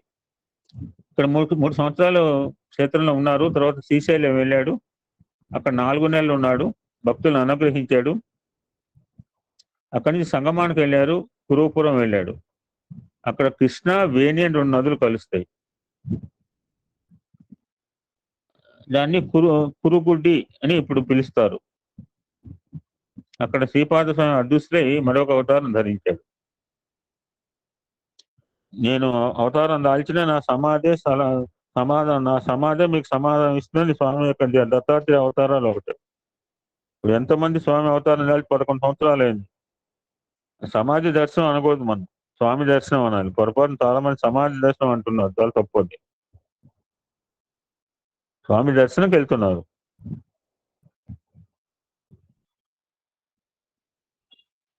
ఇక్కడ 3 సంవత్సరాలు క్షేత్రంలో ఉన్నారు, తర్వాత శ్రీశైలం వెళ్ళాడు, అక్కడ 4 నెలలు ఉన్నాడు, భక్తులను అనుగ్రహించాడు. అక్కడి నుంచి సంగమానికి వెళ్ళారు, కురుపురం వెళ్ళాడు. అక్కడ కృష్ణ వేణి అని 2 నదులు కలుస్తాయి, దాన్ని కురుగుడ్డి అని ఇప్పుడు పిలుస్తారు. అక్కడ శ్రీపాద స్వామి అదృశ్యై మరొక అవతారం ధరించాడు. నేను అవతారం దాల్చిన నా సమాధే మీకు సమాధానం ఇస్తుందని స్వామి యొక్క దత్తాత్రేయ అవతారాలు ఒకటి. ఇప్పుడు ఎంతమంది స్వామి అవతారం దాల్చి 11 సంవత్సరాలు అయింది. సమాధి దర్శనం అనకూడదు, మనం స్వామి దర్శనం అనాలి. పొరపాటున చాలా మంది సమాధి దర్శనం అంటున్నారు, చాలా తప్పది. స్వామి దర్శనంకి వెళ్తున్నారు.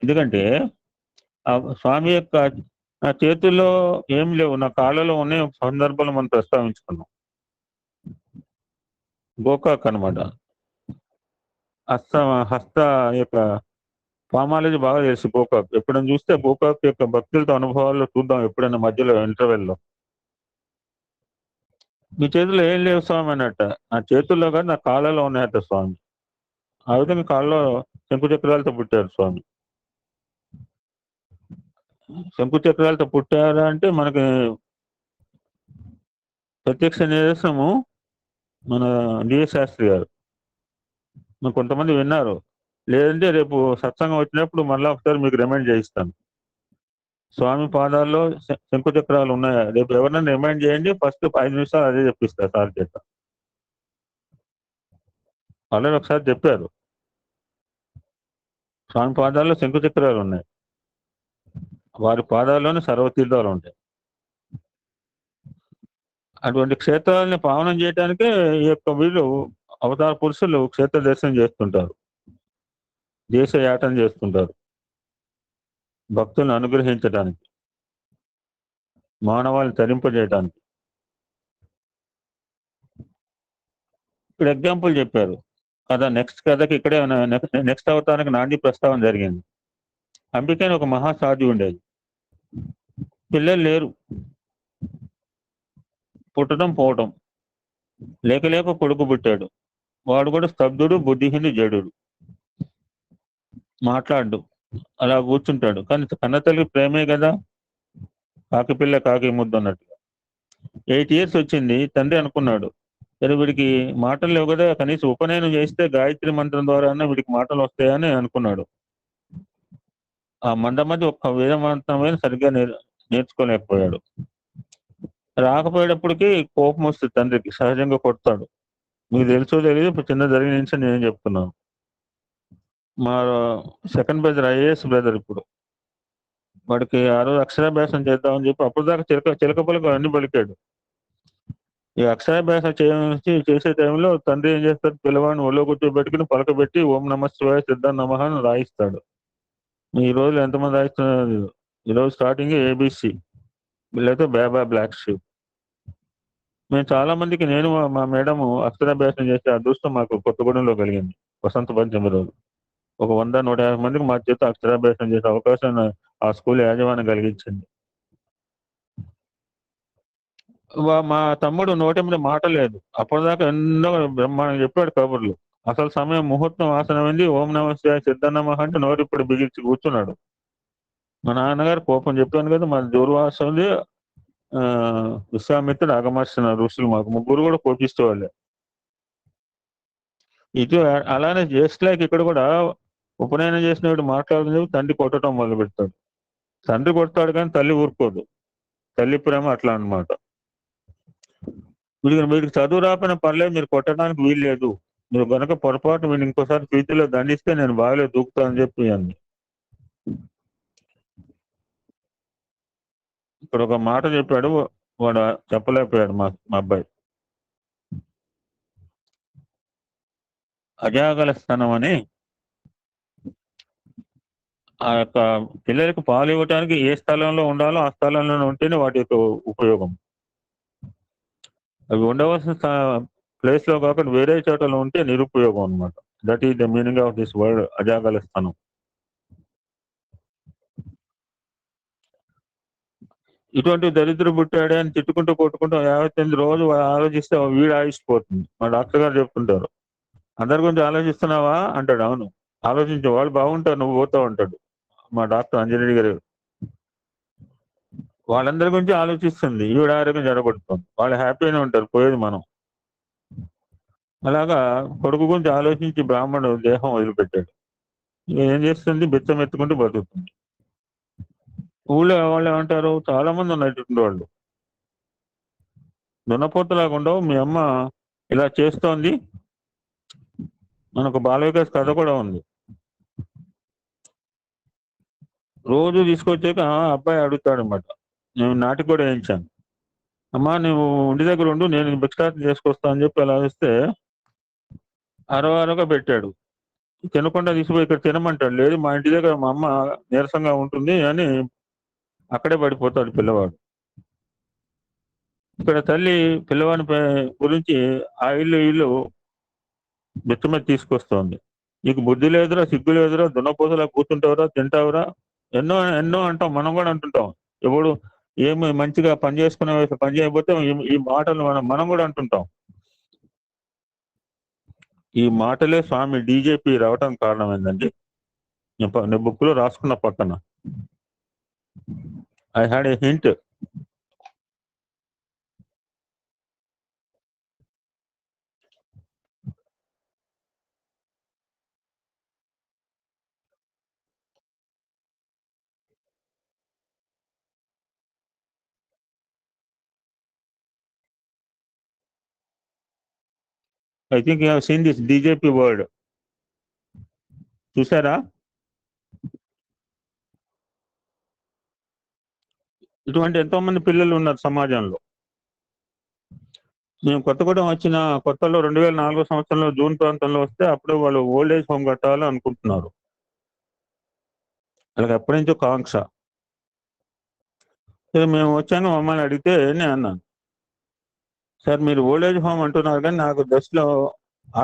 ఎందుకంటే ఆ స్వామి యొక్క నా చేతుల్లో ఏం లేవు, నా కాళ్ళలో ఉన్నాయి. ఒక సందర్భంలో మనం ప్రస్తావించుకున్నాం, గోకాక్ అనమాట. హస్త యొక్క ఫార్మాలజీ బాగా తెలుసు గోకాక్. ఎప్పుడైనా చూస్తే గోకాక్ యొక్క భక్తులతో అనుభవాల్లో చూద్దాం ఎప్పుడైనా మధ్యలో ఇంటర్వెల్లో. మీ చేతుల్లో ఏం లేవు స్వామి అన్నట్ట. నా చేతుల్లో కానీ నా కాళ్ళలో ఉన్నాయట స్వామి. ఆ విధంగా కాళ్ళలో శంకుచక్రాలతో పుట్టారు స్వామి. శంకుచక్రాలతో పుట్టారా అంటే మనకి ప్రత్యక్ష నిదర్శనము మన డిఎస్ శాస్త్రి గారు. మరి కొంతమంది విన్నారు, లేదంటే రేపు సత్సంగం వచ్చినప్పుడు మళ్ళీ ఒకసారి మీకు రిమైండ్ చేయిస్తాను. స్వామి పాదాల్లో శంకుచక్రాలు ఉన్నాయా, రేపు ఎవరైనా రిమైండ్ చేయండి, ఫస్ట్ 5 నిమిషాలు అదే చెప్పిస్తారు సార్ చేత. ఆల్రెడీ ఒకసారి చెప్పారు, స్వామి పాదాల్లో శంకుచక్రాలు ఉన్నాయి, వారి పాదాల్లోనే సర్వతీర్థాలు ఉంటాయి. అటువంటి క్షేత్రాలని పావనం చేయడానికే ఈ యొక్క వీళ్ళు అవతార పురుషులు క్షేత్ర దర్శనం చేస్తుంటారు, దేశ యాటన చేస్తుంటారు, భక్తులను అనుగ్రహించడానికి, మానవాళిని తరింపజేయడానికి. ఇక్కడ ఎగ్జాంపుల్ చెప్పారు కదా. నెక్స్ట్ కథకి ఇక్కడే నెక్స్ట్ అవతారానికి నాంది ప్రస్తావన జరిగింది. అంబికని ఒక మహాసాధి ఉండేది, పిల్లలు లేరు, పుట్టడం పోవటం, లేక కొడుకు పుట్టాడు. వాడు కూడా స్తబ్దుడు, బుద్ధిహీనుడు, జడుడు, మాట్లాడు, అలా కూర్చుంటాడు. కానీ కన్నతల్లి ప్రేమే కదా, కాకి పిల్ల కాకి ముద్దు అన్నట్టుగా. 8 years వచ్చింది. తండ్రి అనుకున్నాడు, సరే వీడికి మాటలు లేవు కదా, కనీసం ఉపనయనం చేస్తే గాయత్రి మంత్రం ద్వారా వీడికి మాటలు వస్తాయని అనుకున్నాడు. ఆ మందమది ఒక్క వేద మంత్రమైన సరిగ్గా నేర్చుకోలేకపోయాడు. రాకపోయేటప్పటికి కోపం వస్తుంది తండ్రికి, సహజంగా కొడతాడు. మీకు తెలుసో తెలియదు, ఇప్పుడు చిన్న జరిగిన నుంచి నేను చెప్తున్నాను. మా 2nd బ్రదర్ ఐఏఎస్ బ్రదర్, ఇప్పుడు వాడికి ఆ రోజు అక్షరాభ్యాసం చేద్దామని చెప్పి అప్పుడు దాకా చిలక పలుకు అన్ని పలికాడు. ఈ అక్షరాభ్యాసం చేసే టైంలో తండ్రి ఏం చేస్తాడు, పిల్లవాడిని ఒళ్ళో కూర్చోబెట్టుకుని పలకబెట్టి ఓం నమ శివాయ సిద్ధ నమః అని రాయిస్తాడు. ఈ రోజు ఎంతమంది రాయిస్తున్నారు? ఈరోజు స్టార్టింగ్ ఏబిసి, వీళ్ళైతే బేబా బ్లాక్ షీప్. మేము చాలా మందికి నేను మా మేడము అక్షరాభ్యాసం చేసే అదృష్టం మాకు కొత్తగూడెంలో కలిగింది. వసంత పంచమి రోజు ఒక 100-150 మందికి మా చేత అక్షరాభ్యాసం చేసే అవకాశం ఆ స్కూల్ యాజమాన్యం కలిగించింది. మా తమ్ముడు నోటెంబడి మాట లేదు. అప్పటిదాకా ఎన్నో బ్రహ్మాండంగా చెప్పాడు కబుర్లు. అసలు సమయం ముహూర్తం ఆసనమైంది. ఓం నమః శివాయ సిద్ధన్నమః అంటే నోరు ఇప్పుడు బిగించి కూర్చున్నాడు. మా నాన్నగారు కోపం చెప్పాను కదా, మాది దూర్వాసుది, విశ్వామిత్రుడు, అగమర్చిన ఋషులు మాకు ముగ్గురు కూడా కోపిస్తేవాళ్ళే. ఇటు అలానే జస్ట్ లైక్ ఇక్కడ కూడా ఉపనయనం చేసినప్పుడు మాట్లాడుతుంది, తండ్రి కొట్టడం మొదలు పెడతాడు. తండ్రి కొడతాడు కానీ తల్లి ఊరుకోదు. తల్లి ప్రేమ అట్లా అన్నమాట. వీడికి చదువు రాకపోయినా పర్లేదు, మీరు కొట్టడానికి వీలు లేదు, మీరు కనుక పొరపాటు వీడిని ఇంకోసారి ఫ్యూచర్లో దండిస్తే నేను బాగాలేదు దూకుతా అని చెప్పి అంది. ఇక్కడ ఒక మాట చెప్పాడు, వాడు చెప్పలేకపోయాడు మా అబ్బాయి. అజాగల స్థానం అని ఆ యొక్క పిల్లలకు పాలు ఇవ్వటానికి ఏ స్థలంలో ఉండాలో ఆ స్థలంలో ఉంటేనే వాటి యొక్క ఉపయోగం. అవి ఉండవలసిన ప్లేస్ లో కాకుండా వేరే చోటలో ఉంటే నిరుపయోగం అనమాట. That is the meaning of this word అజాగల స్థానం. ఇటువంటి దరిద్ర పుట్టాడే అని తిట్టుకుంటూ కొట్టుకుంటూ 58 రోజు ఆలోచిస్తే వీడు ఆయుష్పోతుంది. మా డాక్టర్ గారు చెప్తుంటారు, అందరి గురించి ఆలోచిస్తున్నావా అంటాడు. అవును, ఆలోచించే వాళ్ళు బాగుంటారు, నువ్వు పోతావు అంటాడు మా డాక్టర్ అంజనేయుడు గారు. వాళ్ళందరి గురించి ఆలోచిస్తుంది, ఈవిడ ఆరోగ్యం జరగబడుతుంది, వాళ్ళు హ్యాపీగానే ఉంటారు, పోయేది మనం. అలాగా కొడుకు గురించి ఆలోచించి బ్రాహ్మణుడు దేహం వదిలిపెట్టాడు. ఏం చేస్తుంది, బిచ్చం ఎత్తుకుంటూ బతుకుతుంది. ఊళ్ళో వాళ్ళు ఏమంటారు, చాలా మంది ఉన్నటువంటి వాళ్ళు, దున్నపోతులాగా ఉండవు, మీ అమ్మ ఇలా చేస్తోంది. మనకు బాల వికాస్ కథ కూడా ఉంది. రోజు తీసుకొచ్చాక అబ్బాయి అడుగుతాడు అనమాట, నేను నాటికి కూడా వేయించాను, అమ్మా నువ్వు ఇంటి దగ్గర ఉండు, నేను భిక్షాటన చేసుకొస్తా అని చెప్పి అలా వస్తే అరవరగా పెట్టాడు. తినకుండా తీసుకుపోయి ఇక్కడ తినమంటాడు. లేదు, మా ఇంటి దగ్గర మా అమ్మ నీరసంగా ఉంటుంది అని అక్కడే పడిపోతాడు పిల్లవాడు. ఇక్కడ తల్లి పిల్లవాడి గురించి ఆ ఇల్లు బిచ్చ మీద తీసుకొస్తోంది. నీకు బుద్ధి లేదురా, సిగ్గు లేదురా, దున్నపోతలా కూర్చుంటావురా, తింటావురా, ఎన్నో ఎన్నో అంటాం. మనం కూడా అంటుంటాం. ఎప్పుడు ఏమి మంచిగా పని చేసుకునే పని చేయకపోతే ఈ మాటలు మనం కూడా అంటుంటాం. ఈ మాటలే స్వామి డీజేపీ రావటం కారణం ఏంటండి, నేను బుక్ లో రాసుకున్న పక్కన. I had a hint. I think you have seen this DGP word. చూసారా? ఇటువంటి ఎంతో మంది పిల్లలు ఉన్నారు సమాజంలో. మేము కొత్తగూడెం వచ్చిన కొత్తలో 2004 సంవత్సరంలో జూన్ ప్రాంతంలో వస్తే అప్పుడు వాళ్ళు ఓల్డ్ ఏజ్ హోమ్ కట్టాలని అనుకుంటున్నారు. వాళ్ళకి ఎప్పటి నుంచో కాంక్ష. మేము వచ్చాక మమ్మల్ని అడిగితే నేను అన్నాను, సార్ మీరు ఓల్డ్ ఏజ్ హోమ్ అంటున్నారు కానీ నాకు దశలో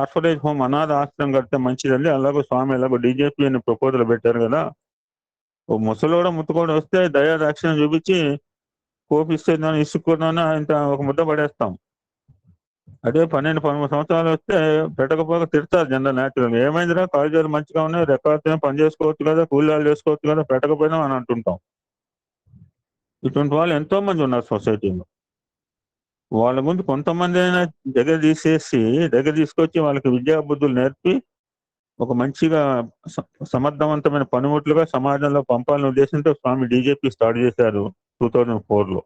ఆర్ఫనేజ్ హోమ్, అనాథ ఆశ్రమం కడితే మంచిదండి, అలాగే స్వామి ఎలాగో డీజేపీ అని ప్రపోజల్ పెట్టారు కదా, ఓ ముసలోడ ముత్తుకోడ వస్తే దయా దాక్షిణ్యం చూపించి కోపిస్తే దాన్ని ఇసుకున్నా ఇంత ఒక ముద్ద పడేస్తాం. అదే 12-13 సంవత్సరాలు వస్తే పెట్టకపోక తిడతారు జనరల్ న్యాచురల్. ఏమైందిరా, కాలేజీలు మంచిగా ఉన్నాయి, రెకార్డుతో పని చేసుకోవచ్చు కదా, కూలీలు చేసుకోవచ్చు కదా, పెట్టకపోయినా అని అంటుంటాం. ఇటువంటి వాళ్ళు ఎంతో మంది ఉన్నారు సొసైటీలో. వాళ్ళ ముందు కొంతమంది అయినా దగ్గర తీసుకొచ్చి వాళ్ళకి విద్యా బుద్ధులు నేర్పి ఒక మంచిగా సమర్థవంతమైన పనిముట్లుగా సమాజంలో పంపాలనే ఉద్దేశంతో స్వామి డీజేపీ స్టార్ట్ చేశారు 2004లో.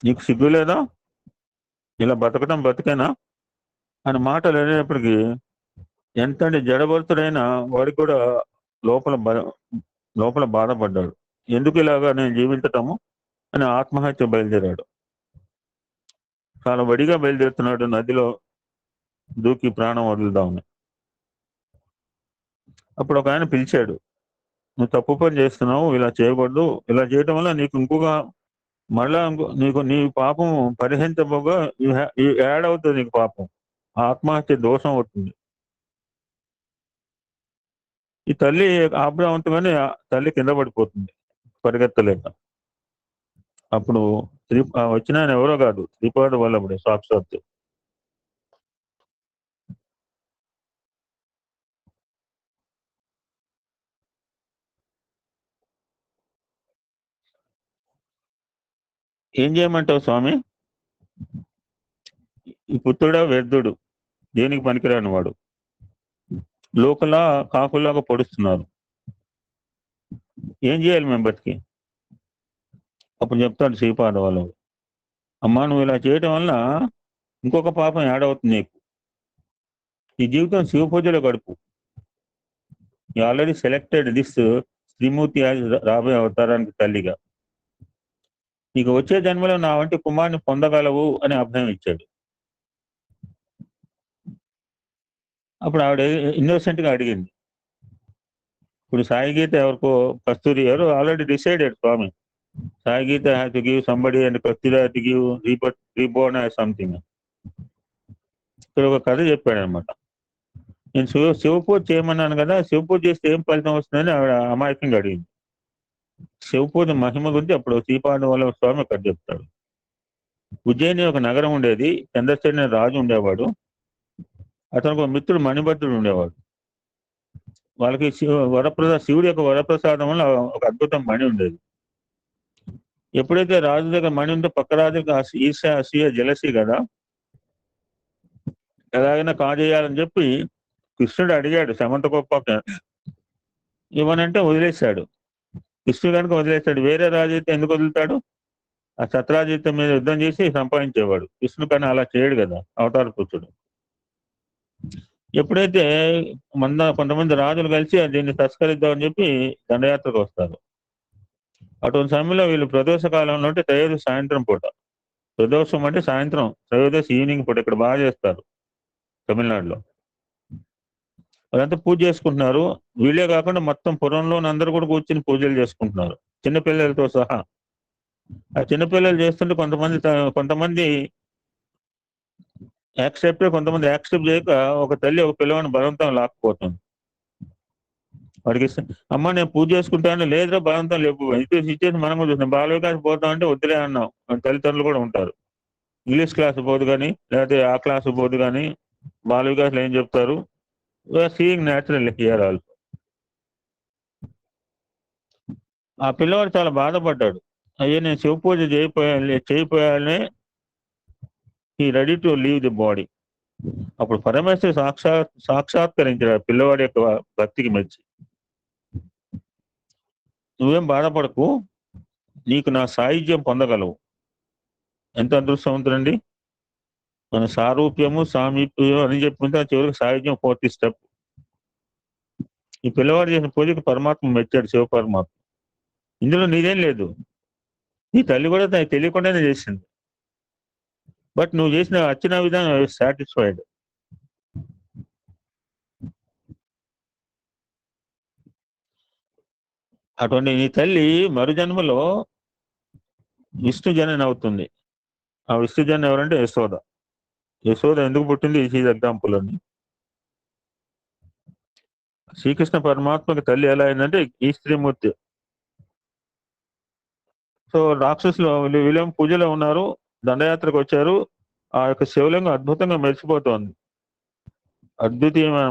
నీకు సిగ్గు లేదా, ఇలా బతకడం బతికేనా అని మాటలు అనేటప్పటికీ ఎంతటి జడభర్తుడైనా వాడికి కూడా లోపల బాధపడ్డాడు. ఎందుకు ఇలాగా నేను జీవించటము అని ఆత్మహత్య బయలుదేరాడు. చాలా వడిగా బయలుదేరుతున్నాడు, నదిలో దూకి ప్రాణం వదులుదామని. అప్పుడు ఒక ఆయన పిలిచాడు, నువ్వు తప్పు పని చేస్తున్నావు, ఇలా చేయకూడదు, ఇలా చేయటం వల్ల నీకు మళ్ళా నీకు నీ పాపం పరిహరించబోగా యాడ్ అవుతుంది, నీకు పాపం ఆత్మహత్య దోషం అవుతుంది. ఈ తల్లి ఆబ్రహంతగానే తల్లి కింద పడిపోతుంది పరిగెత్తలేక. అప్పుడు వచ్చిన ఆయన ఎవరో కాదు, శ్రీపాద వల్లభుడే సాక్షాత్తు. ఏం చేయమంటావు స్వామి? ఈ పుత్రుడా వ్యర్థుడు, దేనికి పనికిరాని వాడు, లోకలా కాకులాగా పొడుస్తున్నారు, ఏం చేయాలి మేము బతికి? అప్పుడు చెప్తాడు శ్రీపాద వల్లభుడు, అమ్మా నువ్వు ఇలా చేయటం వల్ల ఇంకొక పాపం యాడ్ అవుతుంది నీకు. ఈ జీవితం శివ పూజలో గడుపు. యూ ఆల్రెడీ సెలెక్టెడ్ దిస్ శ్రీమూర్తి రాబోయే అవతారానికి తల్లిగా. నీకు వచ్చే జన్మలో నా వంటి కుమారుని పొందగలవు అని అభయం ఇచ్చాడు. అప్పుడు ఆవిడ ఇన్నోసెంట్ గా అడిగింది. ఇప్పుడు సాయి గీత ఎవరికో కస్తూరి ఎవరు already decided Swami. Sai Gita has to give somebody and Kasturi has to give reborn something. ఇక్కడ ఒక కథ చెప్పాడు అనమాట. నేను శివ పూజ చేయమన్నాను కదా, శివ పూజ చేస్తే ఏం ఫలితం వస్తుందని ఆవిడ అమాయకంగా అడిగింది. శివ పూజ మహిమ గురించి అప్పుడు శ్రీపాద వల్లభ స్వామి అక్కడ చెప్తాడు. ఉజ్జయిని ఒక నగరం ఉండేది. చంద్రసేన రాజు ఉండేవాడు. అతనికి ఒక మిత్రుడు మణిభద్రుడు ఉండేవాడు. వాళ్ళకి శివుడి యొక్క వరప్రసాదం వల్ల ఒక అద్భుతం మణి ఉండేది. ఎప్పుడైతే రాజు దగ్గర మణి ఉందో పక్క రాజుకి ఈర్ష్య అసూయ జలసి కదా, ఎలాగైనా కాజేయాలని చెప్పి కృష్ణుడు అడిగాడు సమంత గొప్ప ఇవ్వనంటే వదిలేశాడు. కృష్ణుడు కనుక వదిలేశాడు, వేరే రాజు అయితే ఎందుకు వదులుతాడు? ఆ శత్రాజిత్యం మీద యుద్ధం చేసి సంపాదించేవాడు. కృష్ణుడు కానీ అలా చేయడు కదా అవతార పురుషుడు. ఎప్పుడైతే కొంతమంది రాజులు కలిసి దీన్ని తస్కరిద్దామని చెప్పి దండయాత్రకు వస్తారు. అటువంటి సమయంలో వీళ్ళు ప్రదోష కాలంలో అంటే త్రయోదశి సాయంత్రం పూట, ప్రదోషం అంటే సాయంత్రం, త్రయోదశి ఈవినింగ్ పూట ఇక్కడ బాగా చేస్తారు తమిళనాడులో. వాళ్ళంతా పూజ చేసుకుంటున్నారు. వీళ్ళే కాకుండా మొత్తం పురంలో అందరూ కూడా కూర్చుని పూజలు చేసుకుంటున్నారు, చిన్నపిల్లలతో సహా. ఆ చిన్నపిల్లలు చేస్తుంటే కొంతమంది యాక్సెప్ట్, కొంతమంది యాక్సెప్ట్ చేయక ఒక తల్లి ఒక పిల్లవాడిని బలవంతం లాక్కుపోతుంది. వాడికి అమ్మ నేను పూజ చేసుకుంటాను, లేదురా బలవంతం లేపు ఇచ్చేసి మనం కూడా చూస్తున్నాం. బాల వికాస్ పోతాం అంటే వద్దులే అన్నాం. తల్లిదండ్రులు కూడా ఉంటారు. ఇంగ్లీష్ క్లాస్ పోదు కానీ, లేకపోతే ఆ క్లాస్ పోదు కానీ, బాల వికాస్లో ఏం చెప్తారు? Seeing natural here also. ఆ పిల్లవాడు చాలా బాధపడ్డాడు. అయ్యే నేను శివ పూజ చేయిపోయానే, ఈ ready to leave the body. అప్పుడు పరమేశ్వరు సాక్షాత్కరించాడు ఆ పిల్లవాడి యొక్క భక్తికి మెచ్చి. నువ్వేం బాధపడకు, నీకు నా సాయుధ్యం పొందగలవు. ఎంత అదృష్టవంతుడండి! మన సారూప్యము సామీప్యం అని చెప్పుకుంటే చివరికి సాయుధ్యం 4th స్టెప్. ఈ పిల్లవాడు చేసిన పూజకి పరమాత్మ మెచ్చాడు, శివ పరమాత్మ. ఇందులో నీదేం లేదు, నీ తల్లి కూడా తెలియకుండానే చేసింది. బట్ నువ్వు చేసిన అర్చన విధానం సాటిస్ఫైడ్. అటువంటి నీ తల్లి మరుజన్మలో విష్ణు జనని అవుతుంది. ఆ విష్ణు జనని ఎవరంటే యశోద. యశోద ఎందుకు పుట్టింది? ఈ ఎగ్జాంపుల్ అని. శ్రీకృష్ణ పరమాత్మకి తల్లి ఎలా అయిందంటే ఈ స్త్రీమూర్తి. సో రాక్షసులు వీళ్ళేం పూజలో ఉన్నారు, దండయాత్రకు వచ్చారు. ఆ యొక్క శివలింగం అద్భుతంగా మెరిసిపోతోంది, అద్వితీయమైన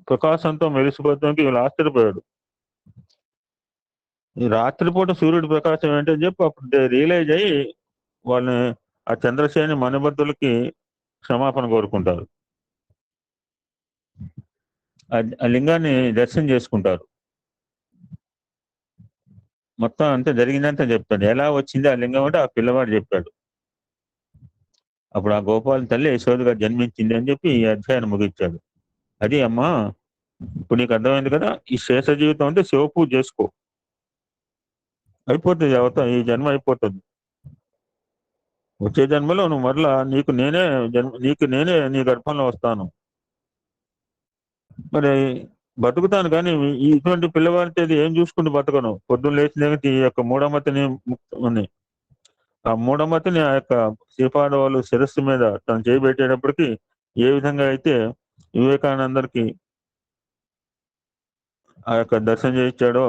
ప్రకాశంతో మెరిసిపోతుంది. వీళ్ళు ఆశ్చర్యపోయాడు. ఈ రాత్రిపూట సూర్యుడి ప్రకాశం ఏంటని చెప్పి అప్పుడు రియలైజ్ అయ్యి వాళ్ళని ఆ చంద్రసేని మణిబద్ధులకి క్షమాపణ కోరుకుంటారు. ఆ లింగాన్ని దర్శనం చేసుకుంటారు. మొత్తం అంతా జరిగిందంతా చెప్తాడు. ఎలా వచ్చింది ఆ లింగం అంటే ఆ పిల్లవాడు చెప్పాడు. అప్పుడు ఆ గోపాల తల్లి యశోదగా జన్మించింది అని చెప్పి ఈ అధ్యాయాన్ని ముగించాడు. అది అమ్మా, ఇప్పుడు నీకు అర్థమైంది కదా, ఈ శేష జీవితం అంటే శివ పూజ చేసుకో, అయిపోతుంది. ఈ జన్మ అయిపోతుంది. వచ్చే జన్మలో నువ్వు మరలా నీకు నేనే నీ గర్భంలో వస్తాను. మరి బతుకుతాను కానీ ఇటువంటి పిల్లవాడితో ఏం చూసుకుంటూ బతకను. పొద్దున్న లేచిన ఈ యొక్క మూఢమతిని ఉంది. ఆ మూఢమతిని ఆ యొక్క శ్రీపాద శిరస్సు మీద తను చేయబెట్టేటప్పటికి ఏ విధంగా అయితే వివేకానందరికి ఆ యొక్క దర్శనం చేయించాడో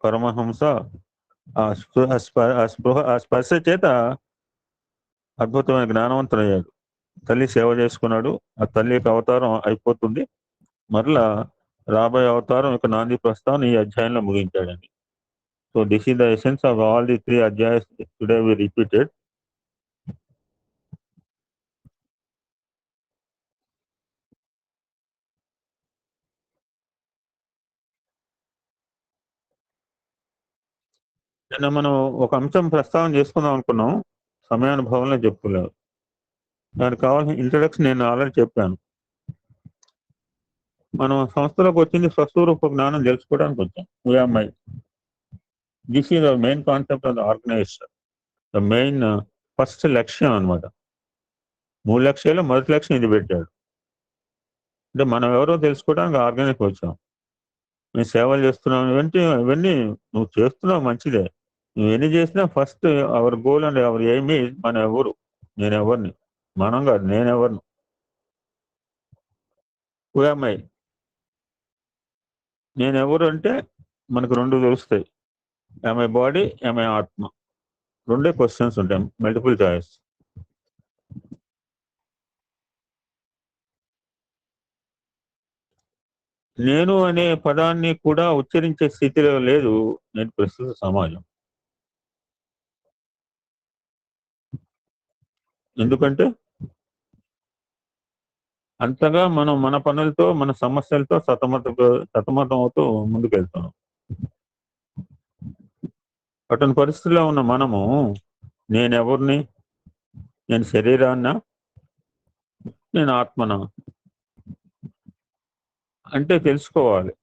పరమహంస, ఆ స్పర్శ చేత అద్భుతమైన జ్ఞానవంతుడయ్యాడు. తల్లి సేవ చేసుకున్నాడు. ఆ తల్లి యొక్క అవతారం అయిపోతుంది. మరలా రాబోయే అవతారం యొక్క నాంది ప్రస్తావన ఈ అధ్యాయంలో ముగించాడండి. So this is the essence of all the 3 అధ్యాయస్ టుడే వి రిపీటెడ్. నిన్న మనం ఒక అంశం ప్రస్తావన చేసుకుందాం అనుకున్నాం. సమయానుభవంలో చెప్పుకోలేదు. దానికి కావాల్సిన ఇంట్రడక్షన్ నేను ఆల్రెడీ చెప్పాను. మనం సంస్థలోకి వచ్చింది స్వస్వరూప జ్ఞానం తెలుసుకోవడానికి వచ్చాం. వీఆర్మై this is the main concept of the organization. The main first లక్ష్యం అనమాట. 3 లక్ష్యాలు మొదటి లక్ష్యం ఇది పెట్టాడు. అంటే మనం ఎవరో తెలుసుకోవడానికి ఆర్గనైజ్ వచ్చాం. మేము సేవలు చేస్తున్నాం ఇవన్నీ నువ్వు చేస్తున్నావు మంచిదే. నువ్వు ఎన్ని చేసినా first hour goal and hour aim is మన ఎవరు, నేను ఎవరిని, మనం కాదు నేనెవరిని. ఊయమ్మాయి నేను ఎవరు అంటే మనకు 2 తెలుస్తాయి. ఐ బాడీ, ఐ ఆత్మ. 2 క్వశ్చన్స్ ఉంటాయి, మల్టిపుల్ చాయిస్. నేను అనే పదాన్ని కూడా ఉచ్చరించే స్థితిలో లేదు నేను ప్రస్తుత సమాజం. ఎందుకంటే అంతగా మనం మన పనులతో మన సమస్యలతో సతమతం అవుతూ ముందుకెళ్తున్నాం. అటువంటి పరిస్థితిలో ఉన్న మనము నేనెవరిని, నేను శరీరాన్నా, నేను ఆత్మనా అంటే తెలుసుకోవాలి.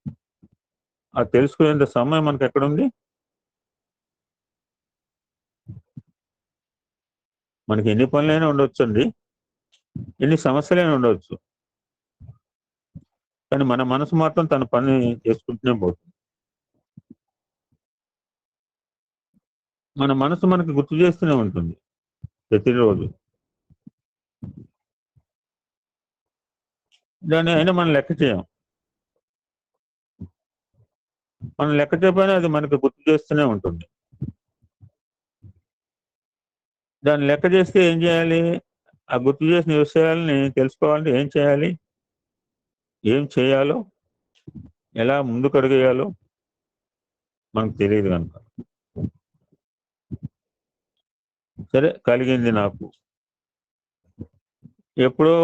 ఆ తెలుసుకునేంత సమయం మనకు ఎక్కడుంది? మనకి ఎన్ని పనులైనా ఉండొచ్చండి, ఎన్ని సమస్యలైనా ఉండవచ్చు, కానీ మన మనసు మాత్రం తన పని చేసుకుంటూనే పోతుంది. మన మనసు మనకి గుర్తు చేస్తూనే ఉంటుంది ప్రతిరోజు. దాన్ని అయినా మనం లెక్క చేయం. మనం లెక్క చేయకపోయినా అది మనకు గుర్తు చేస్తూనే ఉంటుంది. దాన్ని లెక్క చేస్తే ఏం చేయాలి? ఆ గుర్తు చేసిన విషయాలని తెలుసుకోవాలంటే ఏం చేయాలి, ఏం చేయాలో, ఎలా ముందుకు అడుగేయాలో మనకు తెలియదు కనుక. సరే, కలిగింది నాకు. ఎప్పుడో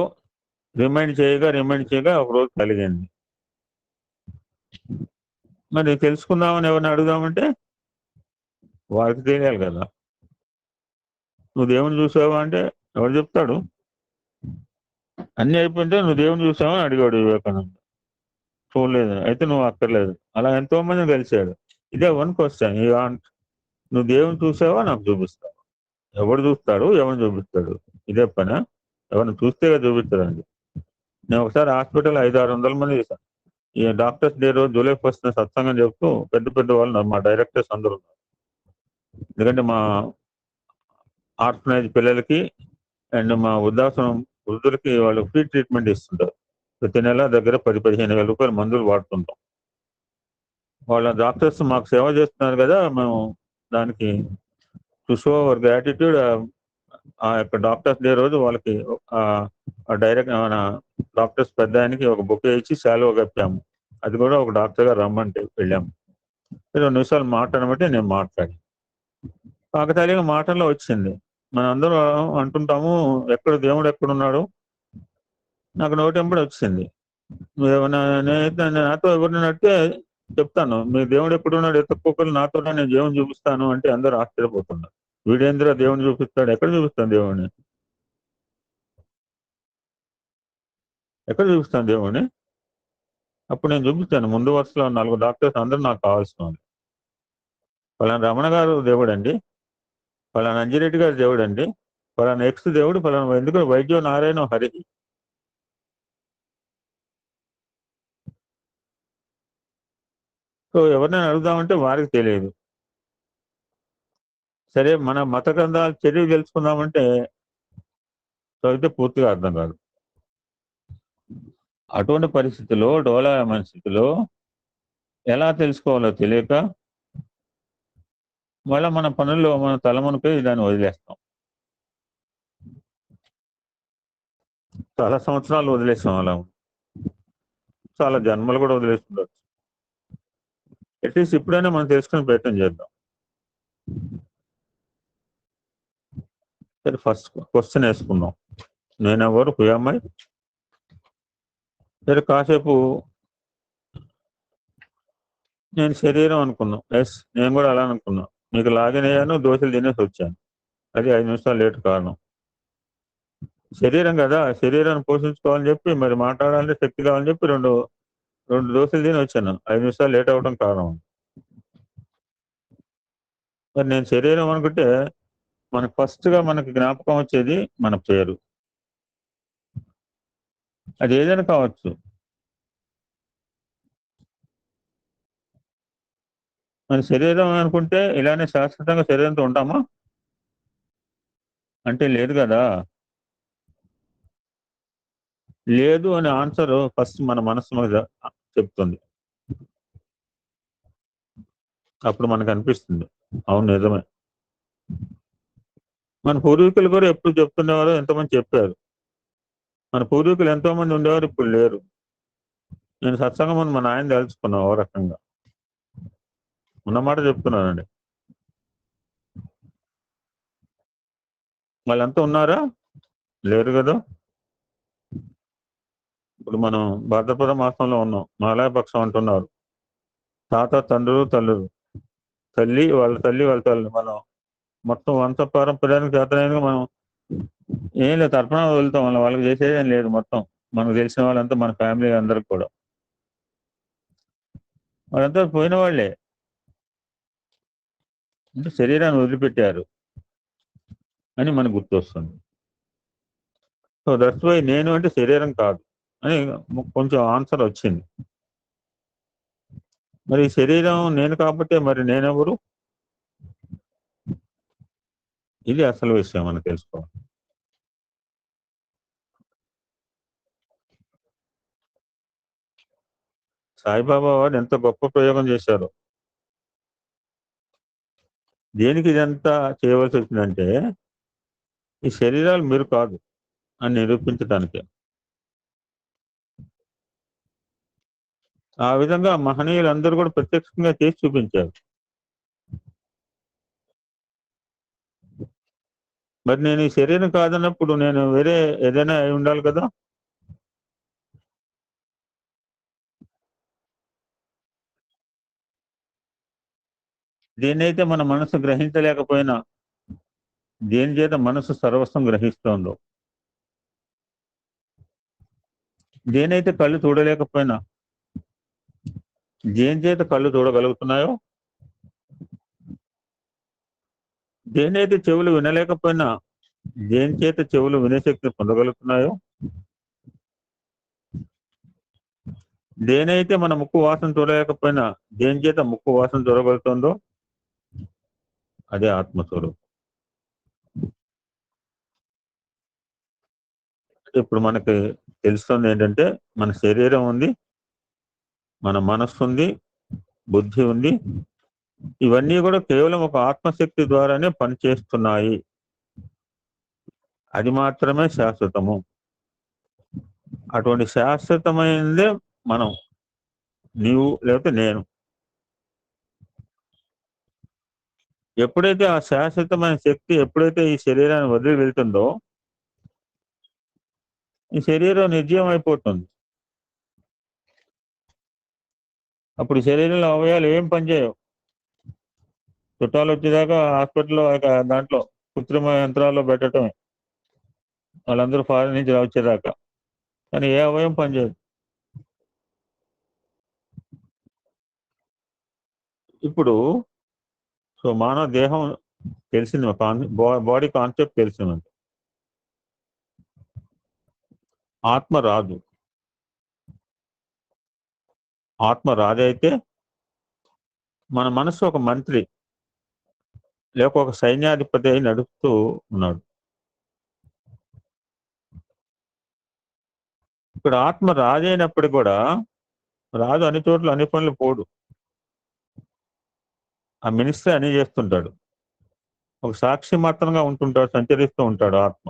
రిమైండ్ చేయగా ఒకరోజు కలిగింది. మరి తెలుసుకుందామని ఎవరిని అడుగుదామంటే వారికి తెలియాలి కదా. నువ్వు దేవుని చూసావా అంటే ఎవరు చెప్తాడు? అన్నీ అయిపోయింటే నువ్వు దేవుని చూసావా అని అడిగాడు వివేకానంద. చూడలేదు, అయితే నువ్వు అక్కర్లేదు. అలా ఎంతో మంది కలిశాడు. ఇదే వన్ క్వశ్చన్. నువ్వు దేవుని చూసావా, నాకు చూపిస్తావు. ఎవడు చూస్తాడు, ఎవరిని చూపిస్తాడు? ఇదే పని. ఎవరిని చూస్తే చూపిస్తాడండి. నేను ఒకసారి హాస్పిటల్ 500-600 మంది ఈ డాక్టర్స్ డే రోజు జూలై 1 సత్సంగం చెప్తూ పెద్ద వాళ్ళు మా డైరెక్టర్స్ అందరూ ఉన్నారు. ఎందుకంటే మా ఆర్ఫనైజ్ పిల్లలకి అండ్ మా వృద్ధులకి వాళ్ళు ఫ్రీ ట్రీట్మెంట్ ఇస్తుంటారు. ప్రతి నెల దగ్గర 10-15 వేల రూపాయల మందులు వాడుతుంటాం. వాళ్ళ డాక్టర్స్ మాకు సేవ చేస్తున్నారు కదా, మేము దానికి టు షో అవర్ గ్రాటిట్యూడ్ ఆ యొక్క డాక్టర్స్ డే రోజు వాళ్ళకి డైరెక్ట్ మన డాక్టర్స్ పెద్ద ఆయనకి ఒక బొకే ఇచ్చి శాలువా కప్పాము. అది కూడా ఒక డాక్టర్ గారు రమ్మంటే వెళ్ళాము. 2 నిమిషాలు మాట్లాడమంటే నేను మాట్లాడి కాకతాళీగా మాటల్లో వచ్చింది. మనం అందరూ అంటుంటాము దేవుడు ఎక్కడున్నాడు. నాకు నోటెంబడి వచ్చింది. నువ్వేమన్నా నాతో ఎవరిని అడిగితే చెప్తాను, మీ దేవుడు ఎక్కడున్నాడు, ఎత్తుక్కోకలు నాతో నేను దేవుని చూపిస్తాను అంటే అందరూ ఆశ్చర్యపోతున్నారు. వీడేంద్ర దేవుని చూపిస్తాడు? ఎక్కడ చూపిస్తాను దేవుడిని? ఎక్కడ చూపిస్తాను దేవుడిని? అప్పుడు నేను చూపిస్తాను. ముందు వరుసలో 4 డాక్టర్స్ అందరూ నాకు కావాల్సిన వాళ్ళు. పలానా రమణ గారు దేవుడు అండి, పలానా అంజిరెడ్డి గారు దేవుడు అండి, పలానా ఎక్స్ దేవుడు, పలానా ఎందుకు వైద్యో నారాయణ హరి. సో ఎవరినైనా అడుగుదామంటే వారికి తెలియదు. సరే మన మత గ్రంథాలు చదివి తెలుసుకుందామంటే చదివితే పూర్తిగా అర్థం కాదు. అటువంటి పరిస్థితిలో డోలాయమైన స్థితిలో ఎలా తెలుసుకోవాలో తెలియక మళ్ళీ మన పనుల్లో మన తలమునిపై దాన్ని వదిలేస్తాం. చాలా సంవత్సరాలు వదిలేస్తాం అలా. చాలా జన్మలు కూడా వదిలేస్తుండొచ్చు. అట్లీస్ట్ ఇప్పుడైనా మనం తెలుసుకునే ప్రయత్నం చేద్దాం. సరే, ఫస్ట్ క్వశ్చన్ వేసుకుందాం. నేనెవరు, హూ యామ్ ఐ? సరే, కాసేపు నేను శరీరం అనుకున్నాం. ఎస్, నేను కూడా అలా అనుకున్నా. మీకు లాగిన్ అయ్యాను, దోశలు తినేసి వచ్చాను. అది 5 నిమిషాలు లేట్ కారణం. శరీరం కదా, శరీరాన్ని పోషించుకోవాలని చెప్పి, మరి మాట్లాడాలంటే శక్తి కావాలని చెప్పి రెండు దోశలు తిని వచ్చాను. 5 నిమిషాలు లేట్ అవ్వడం కారణం. మరి నేను శరీరం అనుకుంటే మనకు ఫస్ట్గా మనకి జ్ఞాపకం వచ్చేది మన పేరు. అది ఏదైనా కావచ్చు. మన శరీరం అనుకుంటే ఇలానే శాశ్వతంగా శరీరంతో ఉంటామా అంటే లేదు కదా. లేదు అనే ఆన్సర్ ఫస్ట్ మన మనసు మీద చెప్తుంది. అప్పుడు మనకు అనిపిస్తుంది అవును నిజమే. మన పూర్వీకులు కూడా ఎప్పుడు చెప్తుండేవారు, ఎంతోమంది చెప్పారు. మన పూర్వీకులు ఎంతో మంది ఉండేవారు, ఇప్పుడు లేరు. నేను సత్సంగం ముందు మా నాయన తెలుసుకున్నా ఓ రకంగా. ఉన్నమాట చెప్తున్నానండి. వాళ్ళంతా ఉన్నారా? లేరు కదా. ఇప్పుడు మనం భాద్రపద మాసంలో ఉన్నాం. మాలయ పక్షం అంటున్నారు. తాత, తండ్రులు, తల్లులు, తల్లి వాళ్ళ తల్లి, మనం మొత్తం వంశ పారంపర్యానికి చేతనైనా మనం ఏం లేదు, తర్పణ వదులుతాం. వాళ్ళకి చేసేది ఏం లేదు. మొత్తం మనకు తెలిసిన వాళ్ళంతా మన ఫ్యామిలీ అందరికి కూడా వాళ్ళంతా పోయిన వాళ్ళే. అంటే శరీరాన్ని వదిలిపెట్టారు అని మనకు గుర్తొస్తుంది. సో దట్స్ వై నేను అంటే శరీరం కాదు అని కొంచెం ఆన్సర్ వచ్చింది. మరి శరీరం నేను కాబట్టి మరి నేనెవరు? ఇది అసలు విషయం మనం తెలుసుకోవాలి. సాయిబాబా వారు ఎంత గొప్ప ప్రయోగం చేశారు. దేనికి ఇదంతా చేయవలసి వచ్చిందంటే ఈ శరీరాలు మీరు కాదు అని నిరూపించడానికి. ఆ విధంగా మహనీయులందరూ కూడా ప్రత్యక్షంగా చేసి చూపించారు. మరి నేను ఈ శరీరం కాదన్నప్పుడు నేను వేరే ఏదైనా అయి ఉండాలి కదా. దేన్నైతే మన మనసు గ్రహించలేకపోయినా, దేని చేత మనసు సర్వస్వం గ్రహిస్తోందో, దేనైతే కళ్ళు చూడలేకపోయినా, దేని చేత కళ్ళు చూడగలుగుతున్నాయో, దేనైతే చెవులు వినలేకపోయినా, దేని చేత చెవులు వినే శక్తి పొందగలుగుతున్నాయో, దేనైతే మన ముక్కు వాసన చూడలేకపోయినా, దేని చేత ముక్కు వాసన చూడగలుగుతుందో అదే ఆత్మస్వరూపం. ఇప్పుడు మనకి తెలుస్తుంది ఏంటంటే మన శరీరం ఉంది, మన మనస్సు ఉంది, బుద్ధి ఉంది. ఇవన్నీ కూడా కేవలం ఒక ఆత్మశక్తి ద్వారానే పనిచేస్తున్నాయి. అది మాత్రమే శాశ్వతము. అటువంటి శాశ్వతమైనదే మనం, నీవు లేకపోతే నేను. ఎప్పుడైతే ఆ శాశ్వతమైన శక్తి ఎప్పుడైతే ఈ శరీరాన్ని వదిలి వెళ్తుందో ఈ శరీరం నిర్జీవం అయిపోతుంది. అప్పుడు శరీరంలో అవయవాలు ఏం పనిచేయవు. చుట్టాలు వచ్చేదాకా హాస్పిటల్లో దాంట్లో కృత్రిమ యంత్రాల్లో పెట్టడమే, వాళ్ళందరూ ఫారెన్ నుంచి వచ్చేదాకా. కానీ ఏ అవయం పనిచేయదు. ఇప్పుడు సో మానవ దేహం తెలిసింది, బాడీ కాన్సెప్ట్ తెలిసింది. ఆత్మ రాదు. ఆత్మ రాదైతే మన మనసు ఒక మంత్రి లేక ఒక సైన్యాధిపతి అయి నడుపుతూ ఉన్నాడు. ఇక్కడ ఆత్మ రాజు అయినప్పుడు కూడా రాజు అన్ని చోట్ల అన్ని పనులు పోడు. ఆ మినిస్టర్ అన్ని చేస్తుంటాడు. ఒక సాక్షి మాత్రంగా ఉంటుంటాడు, సంచరిస్తూ ఉంటాడు ఆత్మ.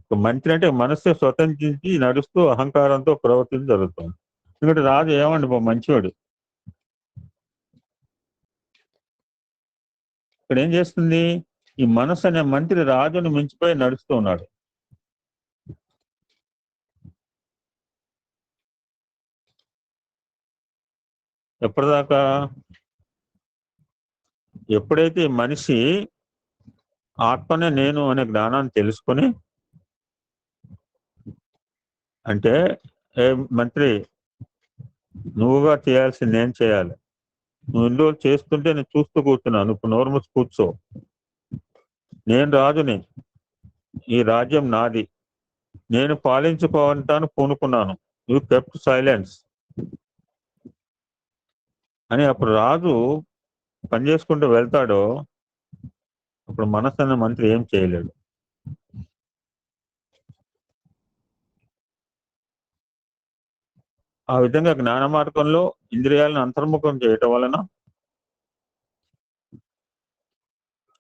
ఒక మంత్రి అంటే మనస్సు స్వతంత్రించి నడుస్తూ అహంకారంతో ప్రవర్తించి జరుగుతుంది. ఎందుకంటే రాజు ఏమండి మంచివాడు. ఇక్కడ ఏం చేస్తుంది, ఈ మనస్సు అనే మంత్రి రాజును మించిపోయి నడుస్తూ ఉన్నాడు. ఎప్పటిదాకా? ఎప్పుడైతే మనిషి ఆత్మనే నేను అనే జ్ఞానాన్ని తెలుసుకొని, అంటే ఏ మంత్రి నువ్వుగా చేయాల్సింది నేను చేయాలి, నువ్వు ఇన్ని రోజులు చేస్తుంటే నేను చూస్తూ కూర్చున్నాను, ఇప్పుడు నోరు మూసి కూర్చో, నేను రాజుని, ఈ రాజ్యం నాది, నేను పాలించుకోవటానికి పూనుకున్నాను, యూ కెప్ట్ సైలెన్స్ అని అప్పుడు రాజు పని చేసుకుంటూ వెళ్తాడో అప్పుడు మనస్సు అనే మంత్రి ఏం చేయలేడు. ఆ విధంగా జ్ఞాన మార్గంలో ఇంద్రియాలను అంతర్ముఖం చేయటం వలన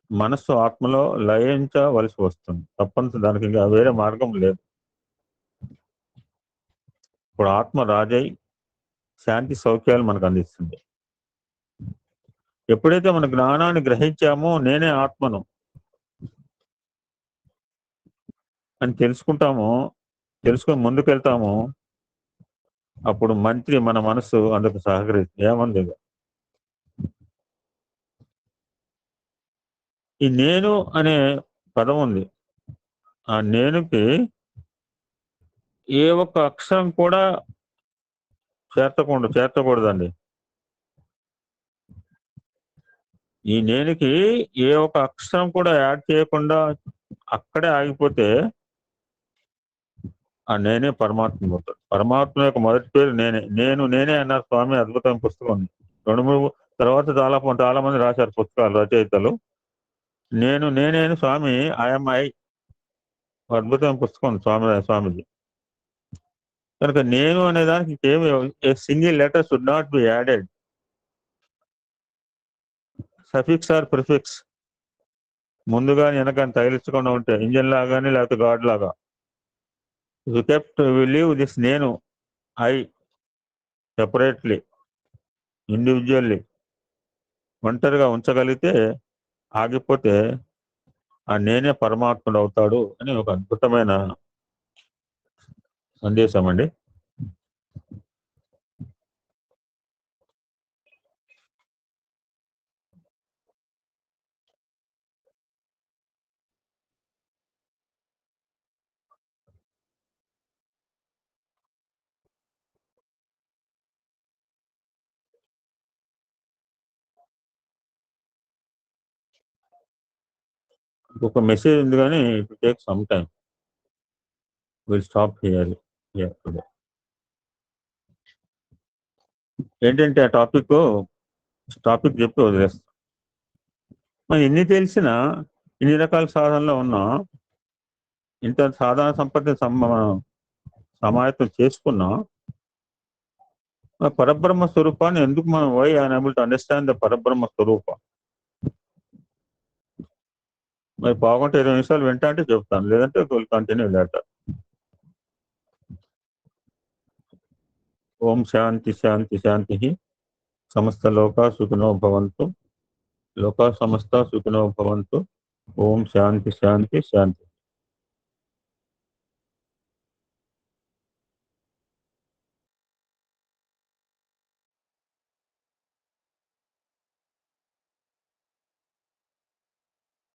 మనస్సు ఆత్మలో లయించవలసి వస్తుంది. తప్పనిసరి, దానికి ఇంకా వేరే మార్గం లేదు. ఇప్పుడు ఆత్మ రాజై శాంతి సౌఖ్యాలు మనకు అందిస్తుంది. ఎప్పుడైతే మన జ్ఞానాన్ని గ్రహించామో నేనే ఆత్మను అని తెలుసుకుంటామో, తెలుసుకొని ముందుకెళ్తామో అప్పుడు మంత్రి మన మనసు అందుకు సహకరిస్తుంది. ఏమంది ఈ నేను అనే పదం ఉంది. ఆ నేనుకి ఏ ఒక్క అక్షరం కూడా చేర్చకూడదండి. ఈ నేనుకి ఏ ఒక్క అక్షరం కూడా యాడ్ చేయకుండా అక్కడే ఆగిపోతే ఆ నేనే పరమాత్మ అవుతాడు. పరమాత్మ యొక్క మొదటి పేరు నేనే. నేనే అన్నారు స్వామి. అద్భుతమైన పుస్తకం ఉంది. 2-3 తర్వాత చాలా మంది రాశారు పుస్తకాలు, రచయితలు. నేనే అని స్వామి ఐఎమ్ ఐ అద్భుతమైన పుస్తకం స్వామిజీ. కనుక నేను అనే దానికి ఏమి single letter should not be added. Suffix are prefix ముందుగా వెనకాని తగిలించకుండా ఉంటే ఇంజన్ లాగానే లేకపోతే గాడ్ లాగా వి లీవ్ దిస్ నేను ఐ సెపరేట్లీ ఇండివిజువల్లీ ఒంటరిగా ఉంచగలిగితే ఆగిపోతే ఆ నేనే పరమాత్ముడు అవుతాడు అని ఒక అద్భుతమైన సందేశం అండి. ఇంకొక మెసేజ్ ఉంది కానీ it take some time. Will stop here today. ఏంటంటే ఆ టాపిక్ చెప్పి వదిలేస్తాం. మరి ఎన్ని తెలిసినా, ఇన్ని రకాల సాధనలో ఉన్నా, ఇంత సాధారణ సంపత్తిని సమాయత్తం చేసుకున్నా, పరబ్రహ్మ స్వరూపాన్ని ఎందుకు మనం why unable to understand the Parabrahma swarupa? మరి బాగుంటే 20 నిమిషాలు వింటా అంటే చెప్తాను, లేదంటే కంటిన్యూ లేటర్. ఓం శాంతి శాంతి శాంతి. సమస్త లోకా సుఖినో భవంతు. లోకా సమస్త సుఖినో భవంతు. ఓం శాంతి శాంతి శాంతి.